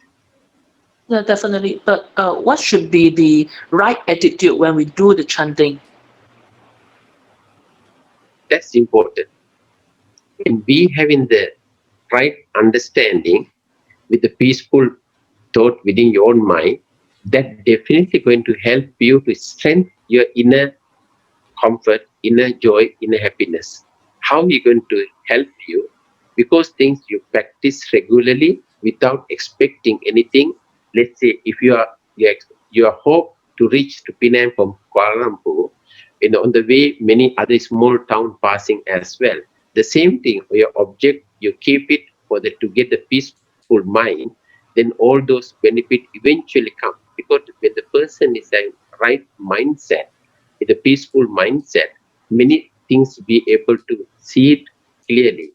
Yeah, definitely. But what should be the right attitude when we do the chanting? That's important. When we having the right understanding with the peaceful thought within your own mind, that definitely going to help you to strengthen your inner comfort, inner joy, inner happiness. How are you going to help you? Because things you practice regularly without expecting anything. Let's say if you are hope to reach to Penang from Kuala Lumpur, on the way many other small town passing as well. The same thing, your object you keep it for the to get the peaceful mind, then all those benefit eventually come because when the person is a right mindset, with a peaceful mindset, many things be able to see it clearly.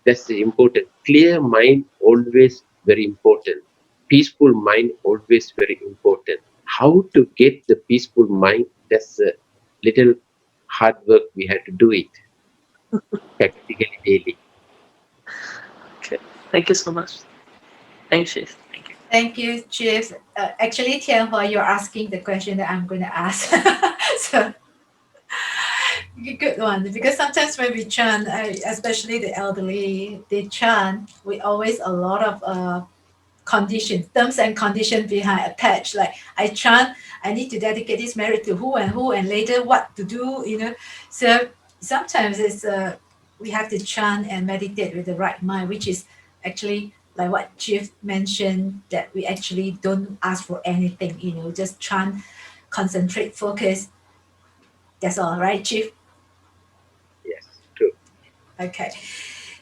That's the important. Clear mind always very important. Peaceful mind always very important. How to get the peaceful mind? That's a little hard work we have to do it practically daily. Okay. Thank you so much. Thanks, Chief. Thank you. Thank you, Chief. Actually, Tianhua, you're asking the question that I'm going to ask. So, good one. Because sometimes when we chant, especially the elderly, they chant, we always a lot of conditions, terms and conditions behind attached. Like I chant, I need to dedicate this merit to who, and later what to do. So sometimes it's we have to chant and meditate with the right mind, which is actually like what Chief mentioned, that we actually don't ask for anything. Just chant, concentrate, focus. That's all, right, Chief? Yes, true. Okay.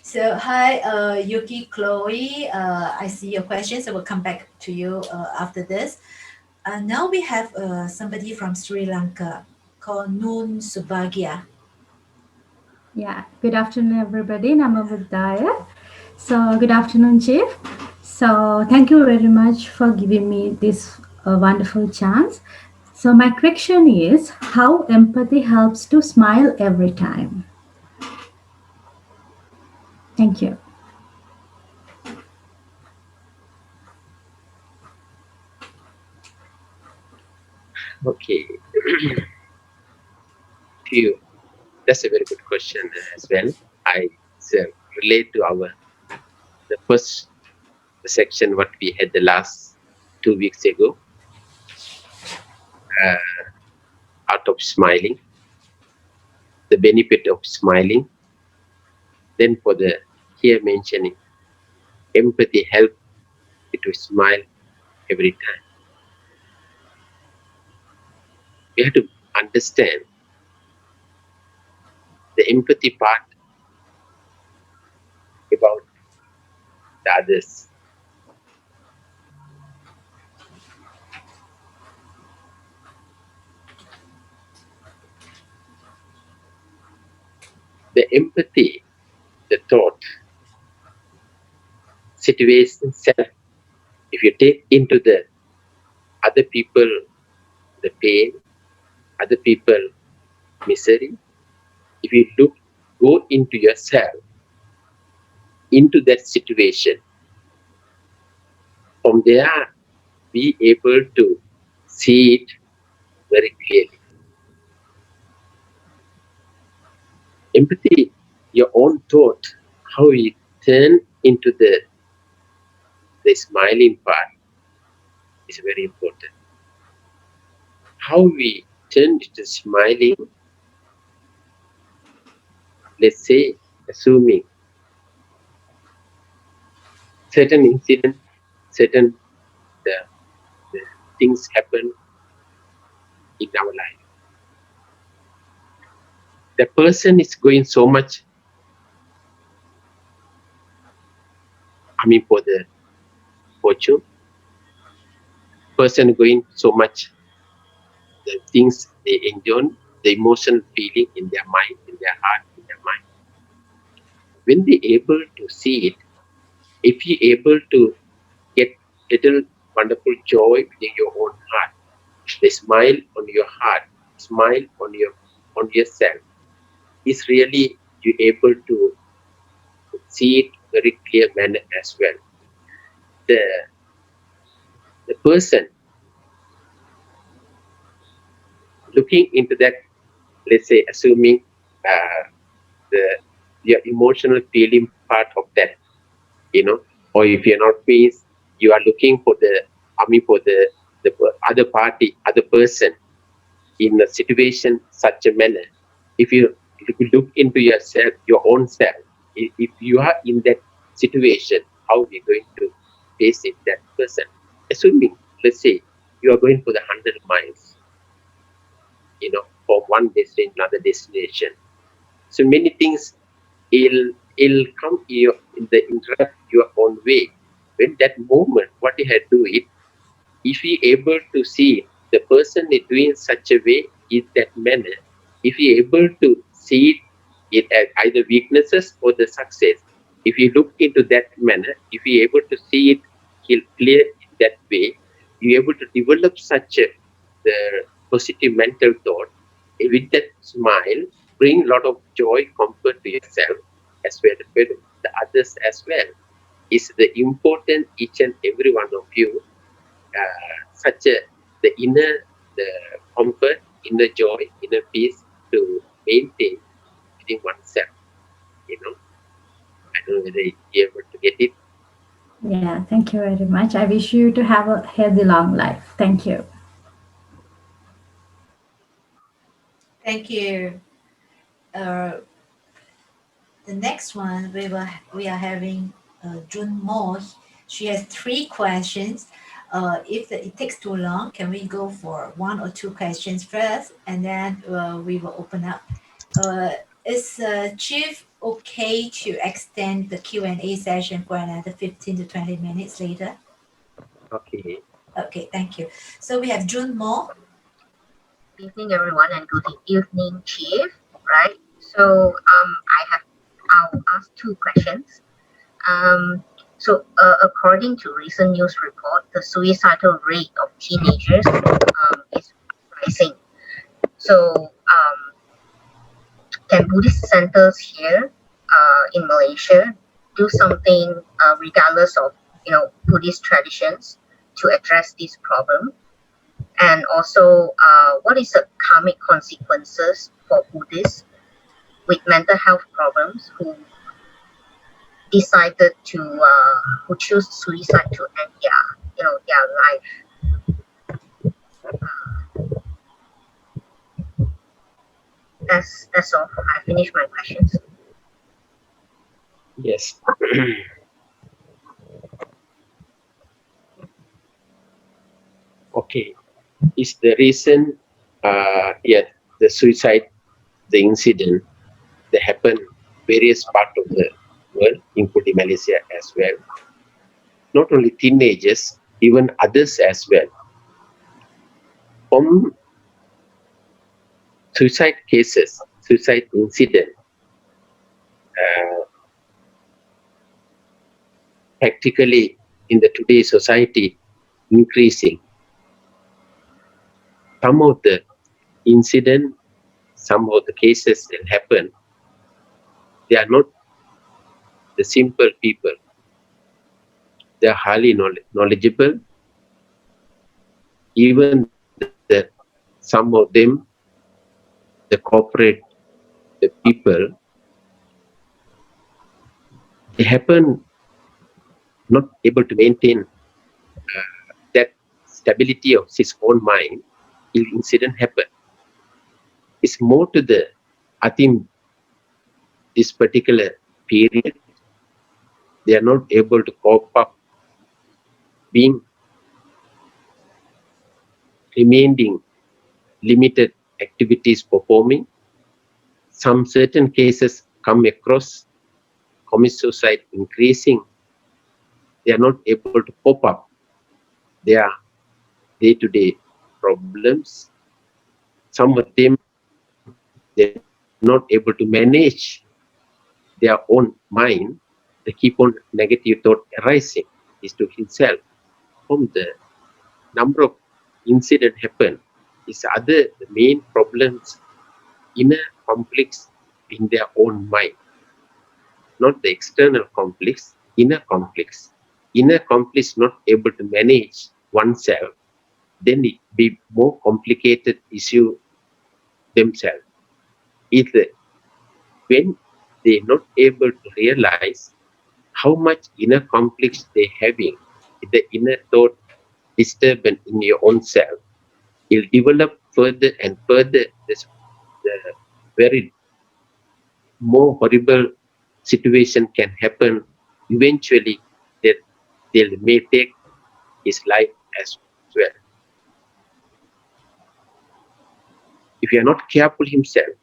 So hi, Yuki, Chloe. I see your question, so we'll come back to you after this. Now we have somebody from Sri Lanka called Noon Subhagia. Yeah, good afternoon, everybody. Nama Budaya. So, good afternoon, Chief. So, thank you very much for giving me this wonderful chance. So, my question is how empathy helps to smile every time. Thank you. Okay, to you. That's a very good question as well. I uh, relate to our the first section what we had the last 2 weeks ago. Art of smiling, the benefit of smiling. Then for the here mentioning empathy help you to smile every time. We have to understand the empathy part about the others. The empathy, the thought, situation self. If you take into the other people the pain, other people misery, if you go into yourself, into that situation, from there be able to see it very clearly. Empathy, your own thought, how we turn into the smiling part is very important. How we turn into smiling, let's say, assuming certain incident, certain the, the things happen in our life. The person is going so much, for the fortune, person going so much, the things they enjoy, the emotional feeling in their mind, in their heart, in their mind. When they able to see it, if you able to get little wonderful joy within your own heart, the smile on your heart, smile on yourself, is really you able to see it very clear manner as well. The the person looking into that, let's say, assuming uh, the your emotional feeling part of that, or if you're not pleased, you are looking for for the other party, other person in a situation such a manner. If you look into yourself, your own self, if you are in that situation, how are you going to face it, that person? Assuming, let's say, you are going for the 100 miles, from one destination to another destination. So many things it'll come in the interrupt your own way. When that moment, what you have to do it, if you able to see the person is doing such a way in that manner, if you able to see it as either weaknesses or the success. If you look into that manner, if you're able to see it clear in that way, you're able to develop such a the positive mental thought. With that smile, bring a lot of joy, comfort to yourself as well as the others as well. Is the important each and every one of you such a the inner the comfort, inner joy, inner peace to maintain within oneself. You know, I don't know whether you're able to get it. Yeah, thank you very much. I wish you to have a healthy, long life. Thank you. Thank you. Uh, the next one we are having Jun Mo. She has three questions. If it takes too long, can we go for one or two questions first, and then we will open up. Uh, is Chief okay to extend the Q&A session for another 15 to 20 minutes later? Okay. Okay, thank you. So we have Jun Mo. Good evening, everyone, and good evening, Chief. Right. So, I'll ask two questions. According to recent news report, the suicidal rate of teenagers is rising. So, can Buddhist centers here in Malaysia do something regardless of Buddhist traditions to address this problem? And also, what is the karmic consequences for Buddhists with mental health problems decided to who choose suicide to end their life? That's all. I finished my questions. Yes. Okay. Is the reason? Yeah, the suicide, the incident that happened various part of the world, including Malaysia as well. Not only teenagers, even others as well. From suicide cases, suicide incident, uh, practically in the today's society increasing. Some of the incident, some of the cases that happen, they are not the simple people. They are highly knowledgeable. Even some of them, the corporate, the people, they happen not able to maintain that stability of his own mind. If incident happen, it's more to the. I think this particular period, they are not able to cope up, being remaining limited activities performing. Some certain cases come across commit suicide increasing. They are not able to cope up their day-to-day problems. Some of them they're not able to manage their own mind. They keep on negative thought arising is to himself. From the number of incident happen is other the main problems, inner conflicts in their own mind, not the external conflicts, inner conflicts. Inner conflicts not able to manage oneself, then it be more complicated issue themselves. Either when they're not able to realize how much inner conflicts they're having, the inner thought disturbance in your own self, you'll develop further and further this the very more horrible situation can happen. Eventually, that they may take his life as well. If you are not careful himself,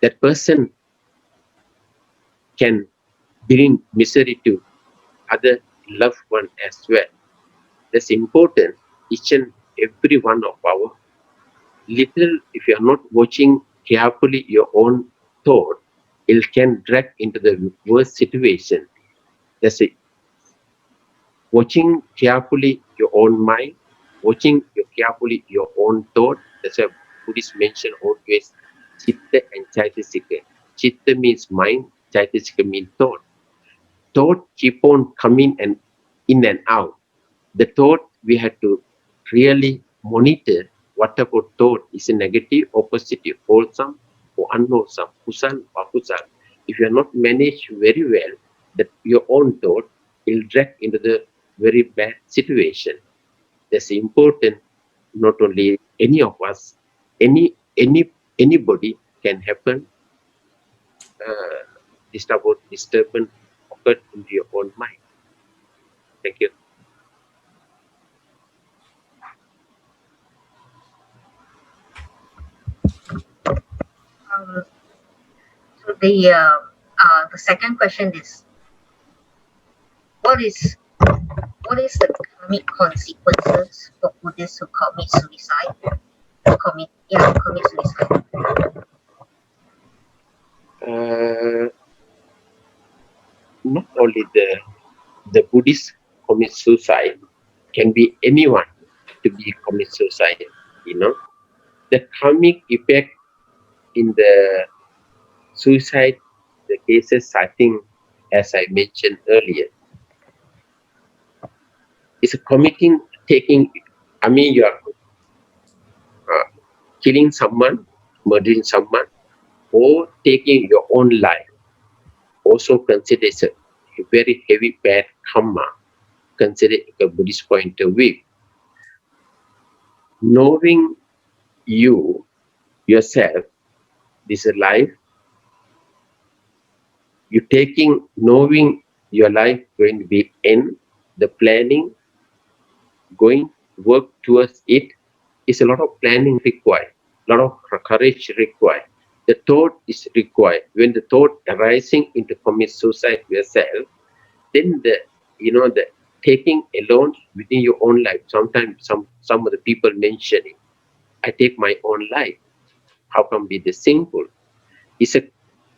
that person can bring misery to other loved one as well. That's important. Each and every one of our little, if you are not watching carefully your own thought, it can drag into the worst situation. That's it. Watching carefully your own mind, watching your carefully your own thought. That's why Buddhists mention always chitta and chaitasika. Chitta means mind, chaitasika means thought. Thought keep on coming and in and out. The thought we have to really monitor what about thought is a negative or positive, wholesome or unwholesome, kusal or kusal. If you are not managed very well, that your own thought will drag into the very bad situation. That's important. Not only any of us, anybody can happen. Disturbance occurred into your own mind. Thank you. Um, so the second question is, what is what is the karmic consequences for Buddhists who commit suicide? Commit suicide. Uh, Not only the Buddhist commit suicide, can be anyone to be commit suicide. You know, the karmic effect in the suicide, the cases I think, as I mentioned earlier, is committing, taking. I mean, you are uh, killing someone, murdering someone, or taking your own life. Also considered a very heavy bad karma. Considered a Buddhist point of view. Knowing you yourself, this is life, you taking, knowing your life going to be end, the planning, going work towards it is a lot of planning required, a lot of courage required. The thought is required. When the thought arising into commit suicide yourself, then the taking alone within your own life. Sometimes some of the people mentioning, I take my own life. How come be the sinful? It's a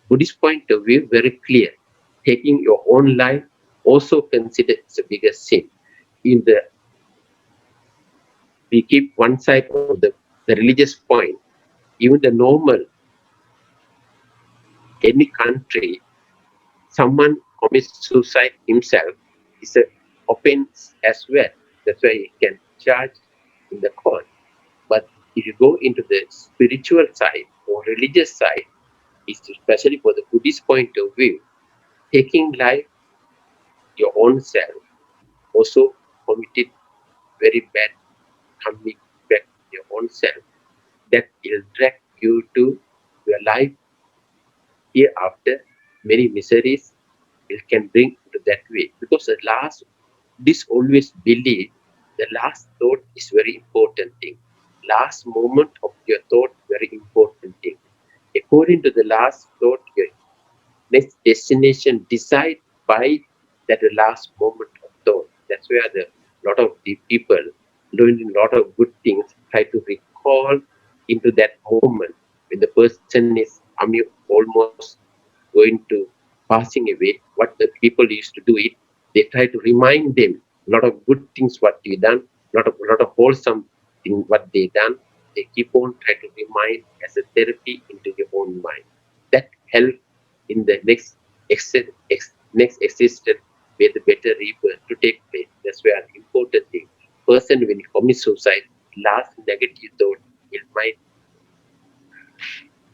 Buddhist point of view very clear. Taking your own life also considered as a bigger sin. In the We keep one side of the religious point. Even the normal, any country, someone commits suicide himself is a offense as well. That's why he can charge in the court. But if you go into the spiritual side or religious side, especially for the Buddhist point of view, taking life your own self also committed very bad karmic back your own self that will drag you to your life hereafter. Many miseries it can bring to that way, because the last, this always believe the last thought is very important thing. Last moment of your thought very important thing. According to the last thought, your next destination decide by that last moment of thought. That's where the lot of the people doing a lot of good things try to recall into that moment when the person is almost going to passing away. What the people used to do it, they try to remind them a lot of good things what they done, lot of wholesome thing what they done. They keep on try to remind as a therapy into your own mind. That help in the next existence where the better rebirth to take place. That's where an important thing. Person when he commits suicide, last negative thought, it might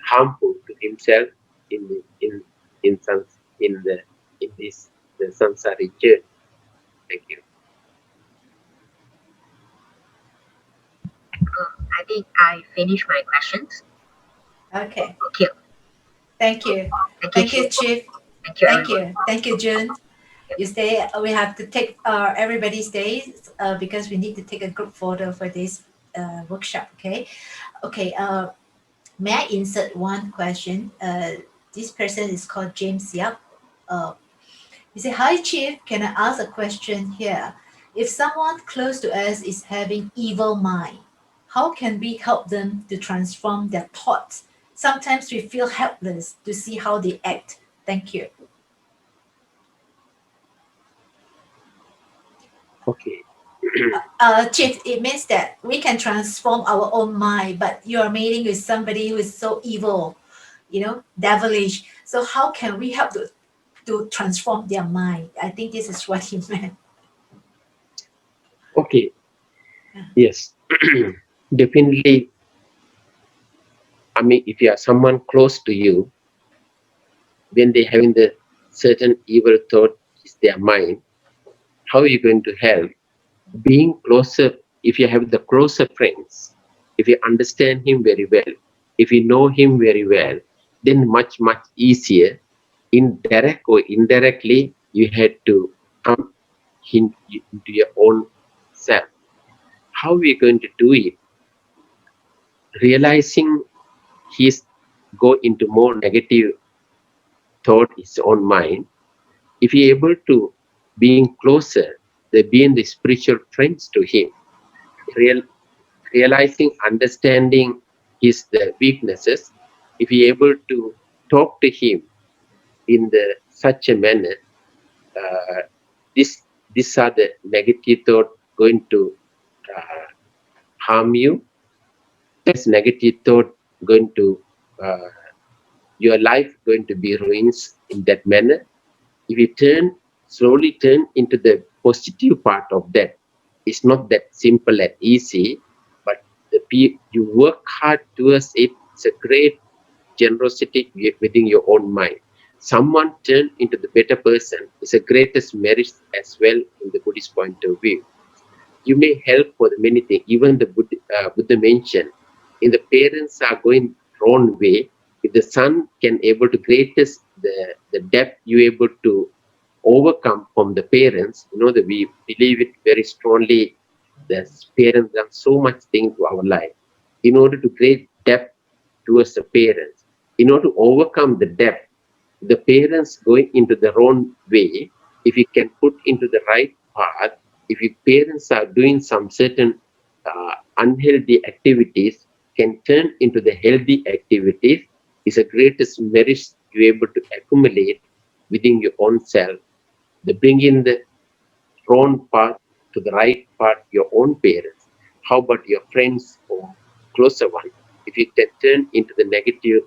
harmful to himself in the in the in this the samsari journey. Thank you. I think I finished my questions. Okay. Okay. Thank you. Thank you, Thank you, Chief. Chief. Thank you, Thank everyone. you. Thank you, June. You stay. We have to take everybody stays because we need to take a group photo for this workshop. Okay. Okay. May I insert one question? This person is called James Yap. Uh, he said, "Hi, Chief. Can I ask a question here? If someone close to us is having evil mind, how can we help them to transform their thoughts Sometimes we feel helpless to see how they act. Thank you. Okay. Chief, it means that we can transform our own mind, but you are meeting with somebody who is so evil, devilish. So how can we help to transform their mind? I think this is what he meant. Okay. Yes. Definitely. I mean, if you are someone close to you, when they having the certain evil thought is their mind, how are you going to help? Being closer, if you have the closer friends, if you understand him very well, if you know him very well, then much easier, in direct or indirectly, you had to come into your own self. How are you going to do it? Realizing he's go into more negative thought his own mind. If you're able to being closer, they being the spiritual friends to him, real, realizing, understanding his the weaknesses, if you're able to talk to him in the such a manner, uh, this these are the negative thought going to uh, harm you. This negative thought going to uh, your life going to be ruins in that manner. If you slowly turn into the positive part of that, it's not that simple and easy, but you work hard towards it. It's a great generosity within your own mind. Someone turn into the better person is a greatest merit as well in the Buddhist point of view. You may help for the many things. Even the Buddha mentioned, if the parents are going wrong way, if the son can able to greatest the debt you able to overcome from the parents, that we believe it very strongly. The parents done so much thing to our life. In order to create debt towards the parents, in order to overcome the debt, the parents going into the wrong way, if you can put into the right path, if your parents are doing some certain unhealthy activities, can turn into the healthy activities, is the greatest merit you're able to accumulate within your own self. The bring in the wrong path to the right path, your own parents. How about your friends or closer one? If you can turn into the negative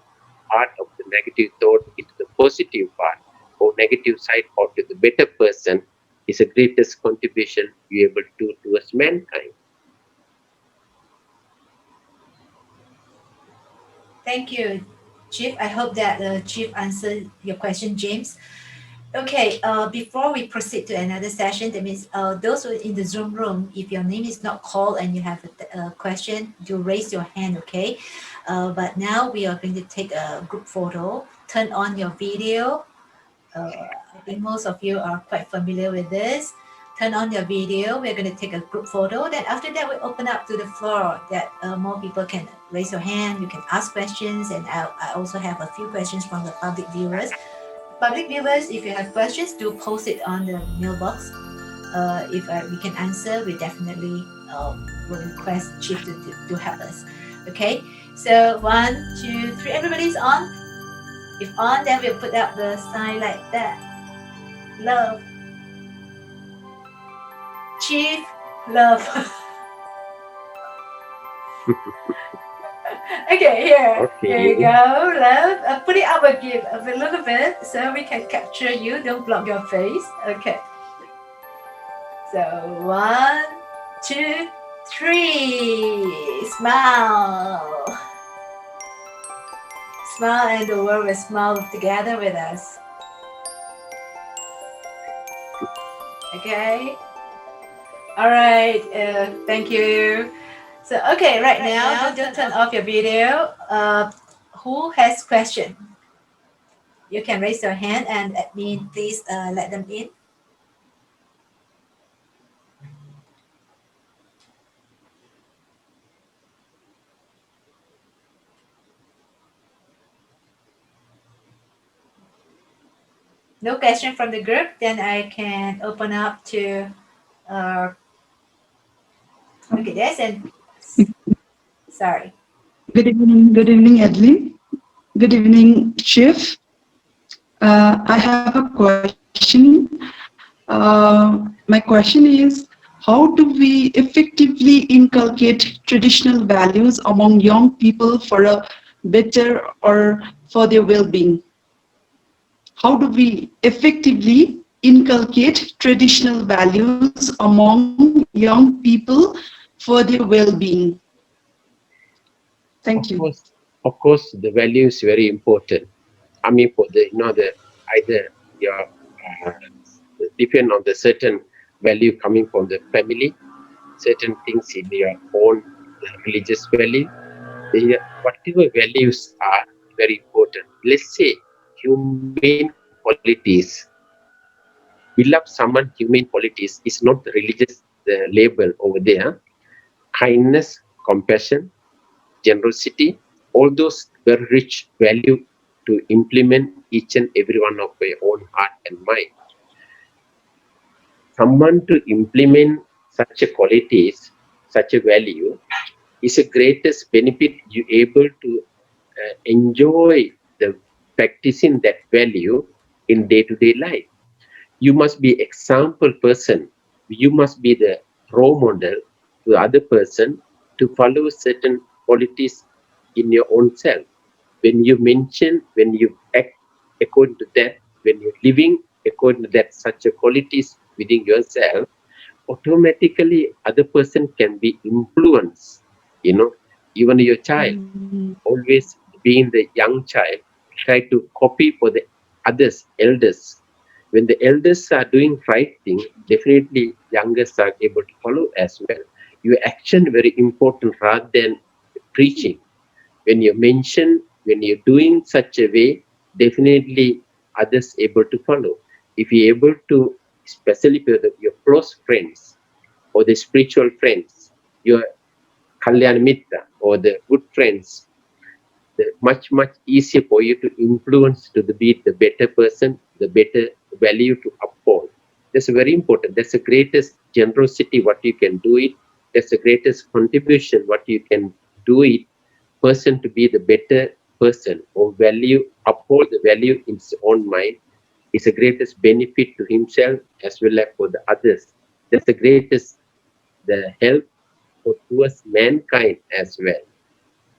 part of the negative thought into the positive part or negative side or to the better person, is the greatest contribution you're able to do towards mankind. Thank you, Chief. I hope that Chief answered your question, James. Okay, before we proceed to another session, that means those who are in the Zoom room, if your name is not called and you have a question, do raise your hand, okay? But now we are going to take a group photo. Turn on your video. I think most of you are quite familiar with this. Turn on your video. We're going to take a group photo. Then after that, we open up to the floor that more people can raise your hand. You can ask questions, and I also have a few questions from the public viewers. Public viewers, if you have questions, do post it on the mailbox. If we can answer, we definitely will request Chief to help us. Okay, so 1, 2, 3, everybody's on. If on, then we'll put up the sign like that. Love, Chief, love. Okay, here you Okay. go, love. Put it up again a little bit so we can capture you. Don't block your face. Okay. So 1, 2, 3. Smile. Smile, and the world will smile together with us. Okay. All right. Thank you. So okay, right now, don't turn off your video. Who has question? You can raise your hand, and admin, please let them in. No question from the group, then I can open up to. Uh, okay, there's an. Sorry. Good evening, Adeline. Good evening, Chief. I have a question. My question is, how do we effectively inculcate traditional values among young people for a better or for their well-being? How do we effectively inculcate traditional values among young people for their well-being? Thank you. Of course, the value is very important. I mean, for the the either your depend on the certain value coming from the family, certain things in your own religious value. Whatever values are very important. Let's say humane qualities. We love someone. Humane qualities is not the religious label over there. Kindness, compassion, generosity, all those very rich value to implement each and every one of your own heart and mind. Someone to implement such a qualities, such a value, is a greatest benefit you able to enjoy the practicing that value in day-to-day life. You must be example person. You must be the role model to other person to follow certain qualities in your own self. When you mention, when you act according to that, when you're living according to that such a qualities within yourself, automatically other person can be influenced. You know, even your child, always being the young child, try to copy for the others, elders. When the elders are doing right thing, definitely youngest are able to follow as well. Your action very important rather than preaching. When you mention, when you're doing such a way, definitely others able to follow. If you're able to, especially for your close friends or the spiritual friends, your kalyan mitra or the good friends, much easier for you to influence to the be the better person, the better value to uphold. That's very important. That's the greatest generosity what you can do it. That's the greatest contribution what you can do it. Person to be the better person or value, uphold the value in his own mind is the greatest benefit to himself as well as for the others. That's the greatest the help for towards mankind as well.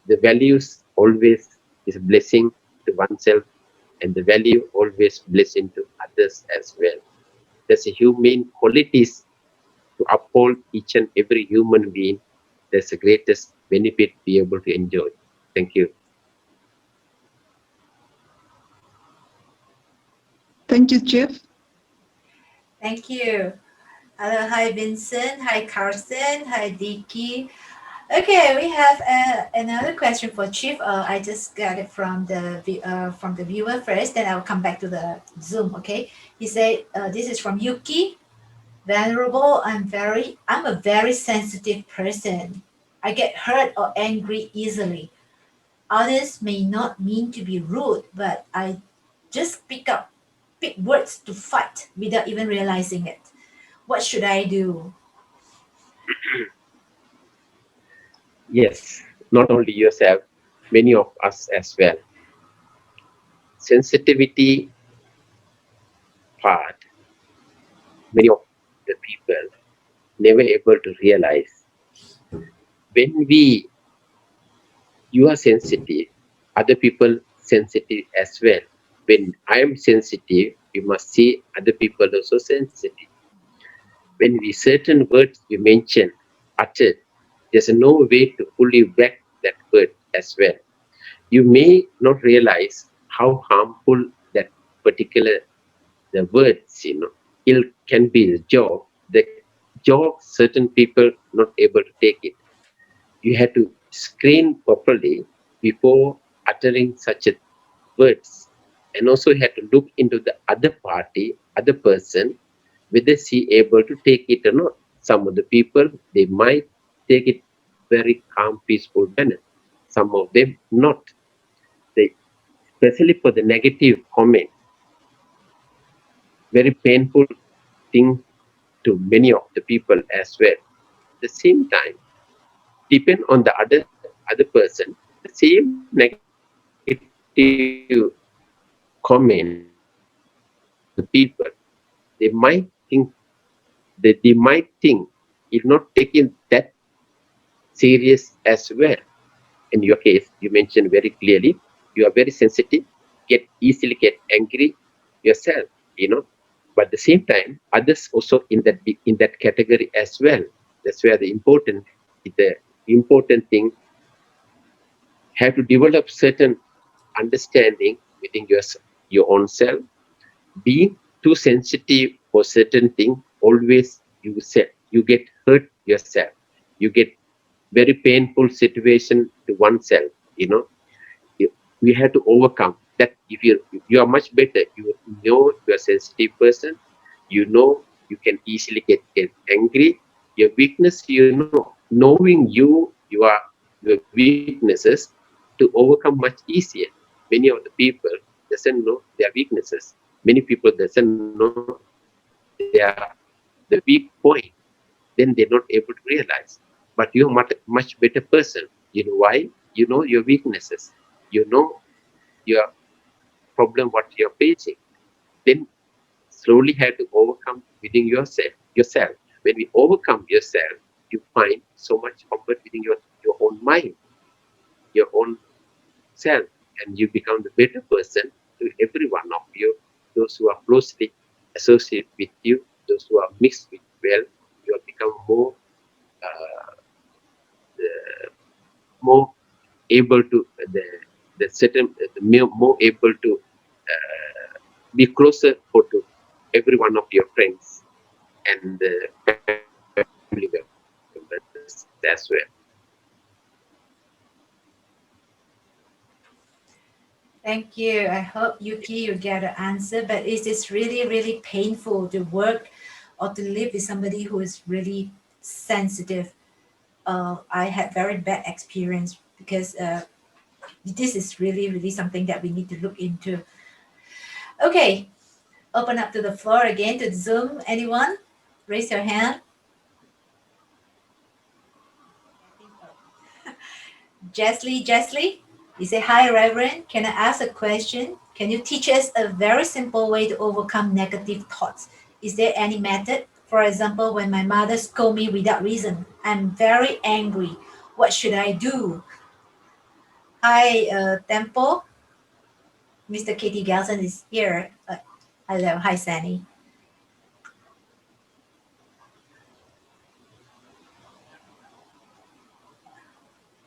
The values always is blessing to oneself and the value always blessing to others as well. There's a humane qualities to uphold each and every human being. That's the greatest benefit be able to enjoy. Thank you. Thank you, Chief. Thank you. Hello, hi Vincent, hi Carson, hi Dicky. Okay, we have another question for Chief. I just got it from the viewer first, then I'll come back to the Zoom. Okay, he said this is from Yuki. Vulnerable. I'm a very sensitive person. I get hurt or angry easily. Others may not mean to be rude, but I just pick words to fight without even realizing it. What should I do? Yes, not only yourself, many of us as well. Sensitivity part, many of the people never able to realize when you are sensitive, other people sensitive as well. When I am sensitive, you must see other people also sensitive. When we certain words we mention, uttered, there's no way to pull you back that word as well. You may not realize how harmful that particular the words, it can be the joke. The joke certain people not able to take it. You have to screen properly before uttering such a words, and also you have to look into the other party, other person, whether she able to take it or not. Some of the people they might take it very calm, peaceful manner. Some of them not. They, especially for the negative comment, very painful thing to many of the people as well. At the same time, depend on the other person, the same negative comment. negative comment from the people, they might think if not taking that serious as well. In your case, you mentioned very clearly, you are very sensitive, easily get angry yourself, But at the same time, others also in that category as well. That's where the important thing have to develop certain understanding within your own self. Being too sensitive for certain thing, always you get hurt yourself. You get very painful situation to oneself. You, we have to overcome that. If you are much better, you know you're a sensitive person, you can easily get angry. Your weakness, knowing your weaknesses to overcome much easier. Many of the people doesn't know their weaknesses. Many people doesn't know their the weak point, then they're not able to realize. But you're much better person. You know why? You know your weaknesses. You know your problem, what you're facing. Then slowly have to overcome within yourself. When we overcome yourself, you find so much comfort within your own mind, your own self, and you become the better person to every one of you. Those who are closely associated with you, those who are mixed with well, you have become uh, more able to the certain more able to be closer to every one of your friends and family members as well. Thank you. I hope Yuki you get an answer. But is this really, really painful to work or to live with somebody who is really sensitive? I had very bad experience because this is really, really something that we need to look into. Okay, open up to the floor again to Zoom. Anyone? Raise your hand. Jessley, you say, hi, Reverend. Can I ask a question? Can you teach us a very simple way to overcome negative thoughts? Is there any method? For example, when my mother scold me without reason, I'm very angry. What should I do? Hi, Tempo. Mr. Katie Galson is here. Hello. Hi, Sunny.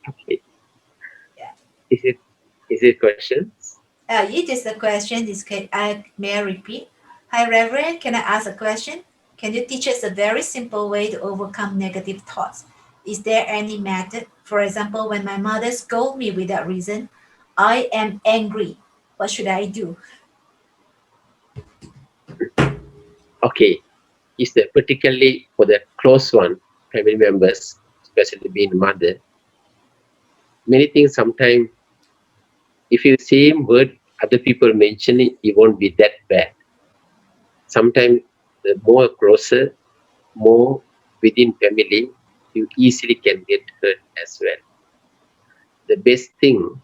Okay. Yeah. Is it questions? It is a question. May I repeat? Hi, Reverend. Can I ask a question? Can you teach us a very simple way to overcome negative thoughts? Is there any method? For example, when my mother scolds me without reason, I am angry. What should I do? Okay. Is that particularly for the close one, family members, especially being mother? Many things sometimes, if you same word other people mention it, it won't be that bad. Sometimes the more closer, more within family, you easily can get hurt as well. The best thing,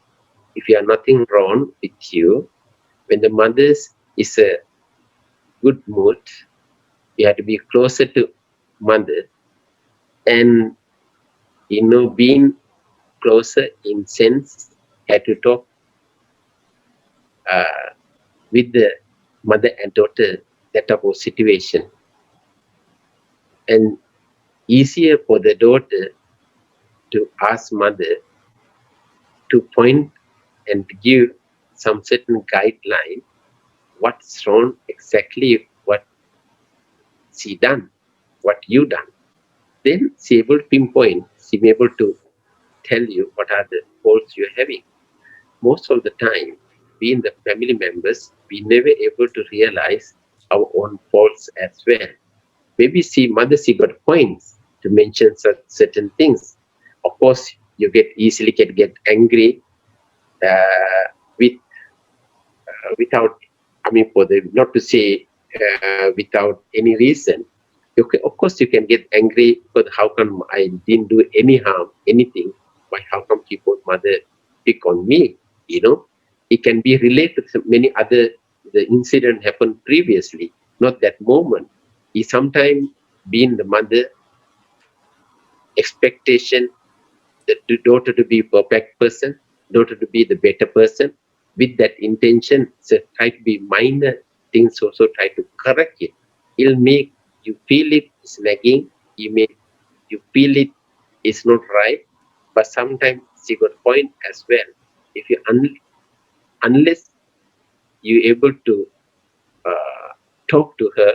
if you are nothing wrong with you, when the mother's is a good mood, you have to be closer to mother, and being closer in sense, have to talk uh, with the mother and daughter, that type of situation, and easier for the daughter to ask mother to point and give some certain guideline what's wrong exactly, what she done, what you done. Then she able to pinpoint, she be able to tell you what are the faults you're having. Most of the time, being the family members, we never able to realize our own faults as well. Maybe she got points to mention certain things. Of course, you get angry with without, I mean, for the not to say without any reason. Okay, of course, you can get angry, but how come I didn't do any harm, anything? Why? How come people mother pick on me? You know, it can be related to many other the incident happened previously, not that moment. It sometimes being the mother expectation that the daughter to be perfect person, daughter to be the better person. With that intention, so try to be minor things also try to correct it. It'll make you feel it is lagging. You may you feel it is not right, but sometimes she got point as well. If you unless you able to uh, talk to her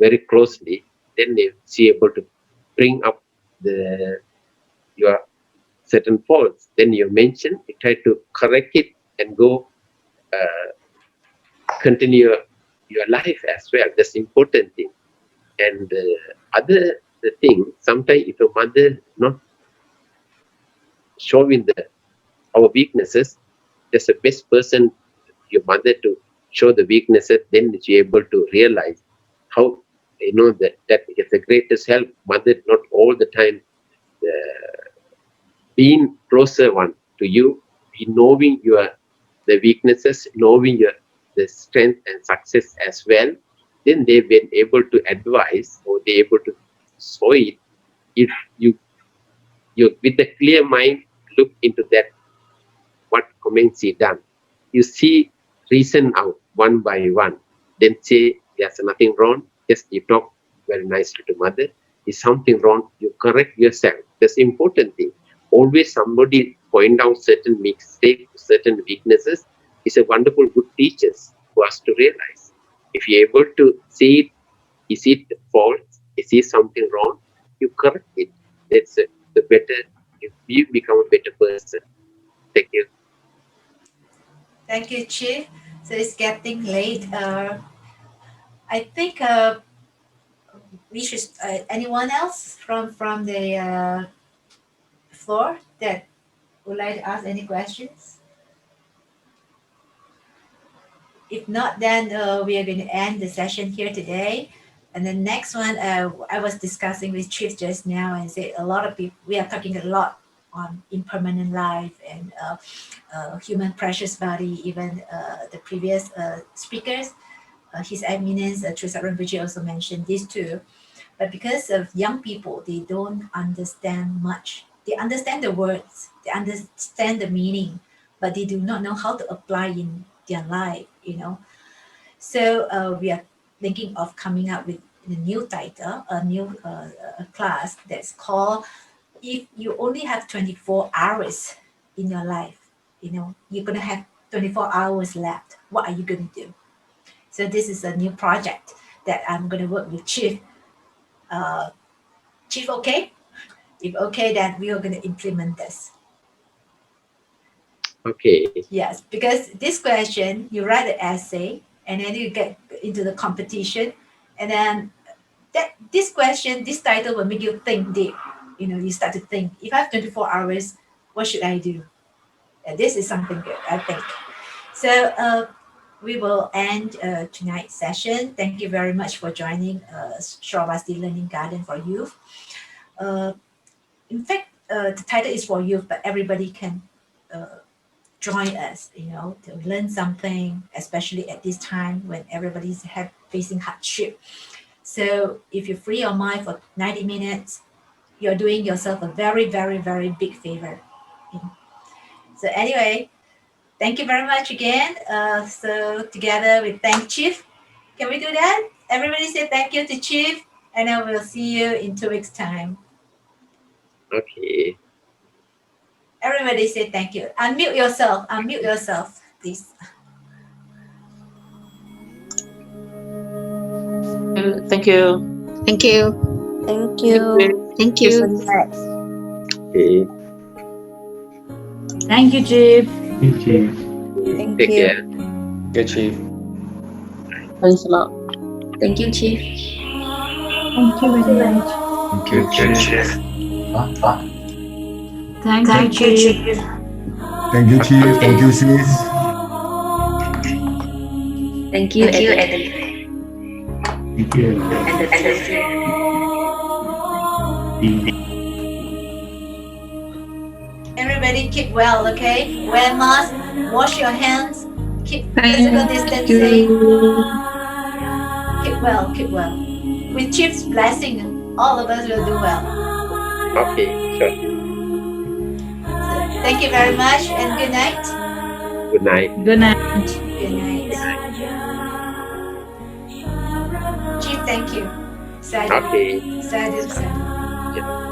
very closely, then if she able to bring up the your certain faults, then you mention, you try to correct it and go uh, continue your life as well. That's important thing. And other the thing, sometimes if a mother not showing our weaknesses, that's the best person, your mother, to show the weaknesses. Then she able to realize how that is the greatest help. Mother not all the time being closer one to you, be knowing your the weaknesses, knowing your the strength and success as well. Then they've been able to advise or they able to show it. If you with a clear mind look into that what comments he done, you see reason out one by one. Then say there's nothing wrong. Just you talk very nicely to mother. Is something wrong? You correct yourself. That's the important thing. Always somebody point out certain mistakes, certain weaknesses is a wonderful good teachers for us to realize. If you're able to see it, is it fault? Is it something wrong? You correct it. That's the better. You become a better person. Thank you. Thank you, Chief. So it's getting late. I think we should. Anyone else from the floor that would like to ask any questions? If not, then we are going to end the session here today. And the next one, I was discussing with Chief just now and said a lot of people, we are talking a lot on impermanent life and human precious body, even the previous speakers. His Eminence, Teresa Rinpoche also mentioned this too. But because of young people, they don't understand much. They understand the words, they understand the meaning, but they do not know how to apply in their life. So we are thinking of coming up with a new title, a new class that's called "If You Only Have 24 Hours in Your Life." You're gonna have 24 hours left. What are you gonna do? So this is a new project that I'm gonna work with Chief. Uh, Chief, okay? If okay, then we are gonna implement this. Okay. Yes, because this question, you write an essay and then you get into the competition, and then this question, this title will make you think deep. You start to think, if I have 24 hours, what should I do? This is something good, I think. So we will end tonight's session. Thank you very much for joining Shravasti Learning Garden for Youth. Uh, in fact, the title is for youth, but everybody can join us, to learn something, especially at this time when everybody's facing hardship. So if you free your mind for 90 minutes, you're doing yourself a very, very, very big favor. So anyway, thank you very much again. So together we thank Chief. Can we do that? Everybody say thank you to Chief, and I will see you in 2 weeks' time. Okay. Everybody say thank you. Unmute yourself. Unmute yourself, please. Thank you. Thank you. Thank Thank you. you. Thank Thank you so you. much. Okay. Thank you, Chief. Thank you. Thank Take you. care. Good chief. Thanks a lot. Thank you, Chief. Thank you very much. Thank you, chief. Thank you, Chief. Thank you, Chief. Thank you, sis. Thank you, Eddie. Thank you. And the team. Everybody keep well, okay? Wear mask, wash your hands, Keep physical Thank distancing. you. Keep well, keep well. With Chief's blessing, all of us will do well. Okay, sure. So, thank you very much and good night. Good night. Good night. Good night. Chief, thank you. Sadhu. Okay. Sadhu, sadhu. Yeah.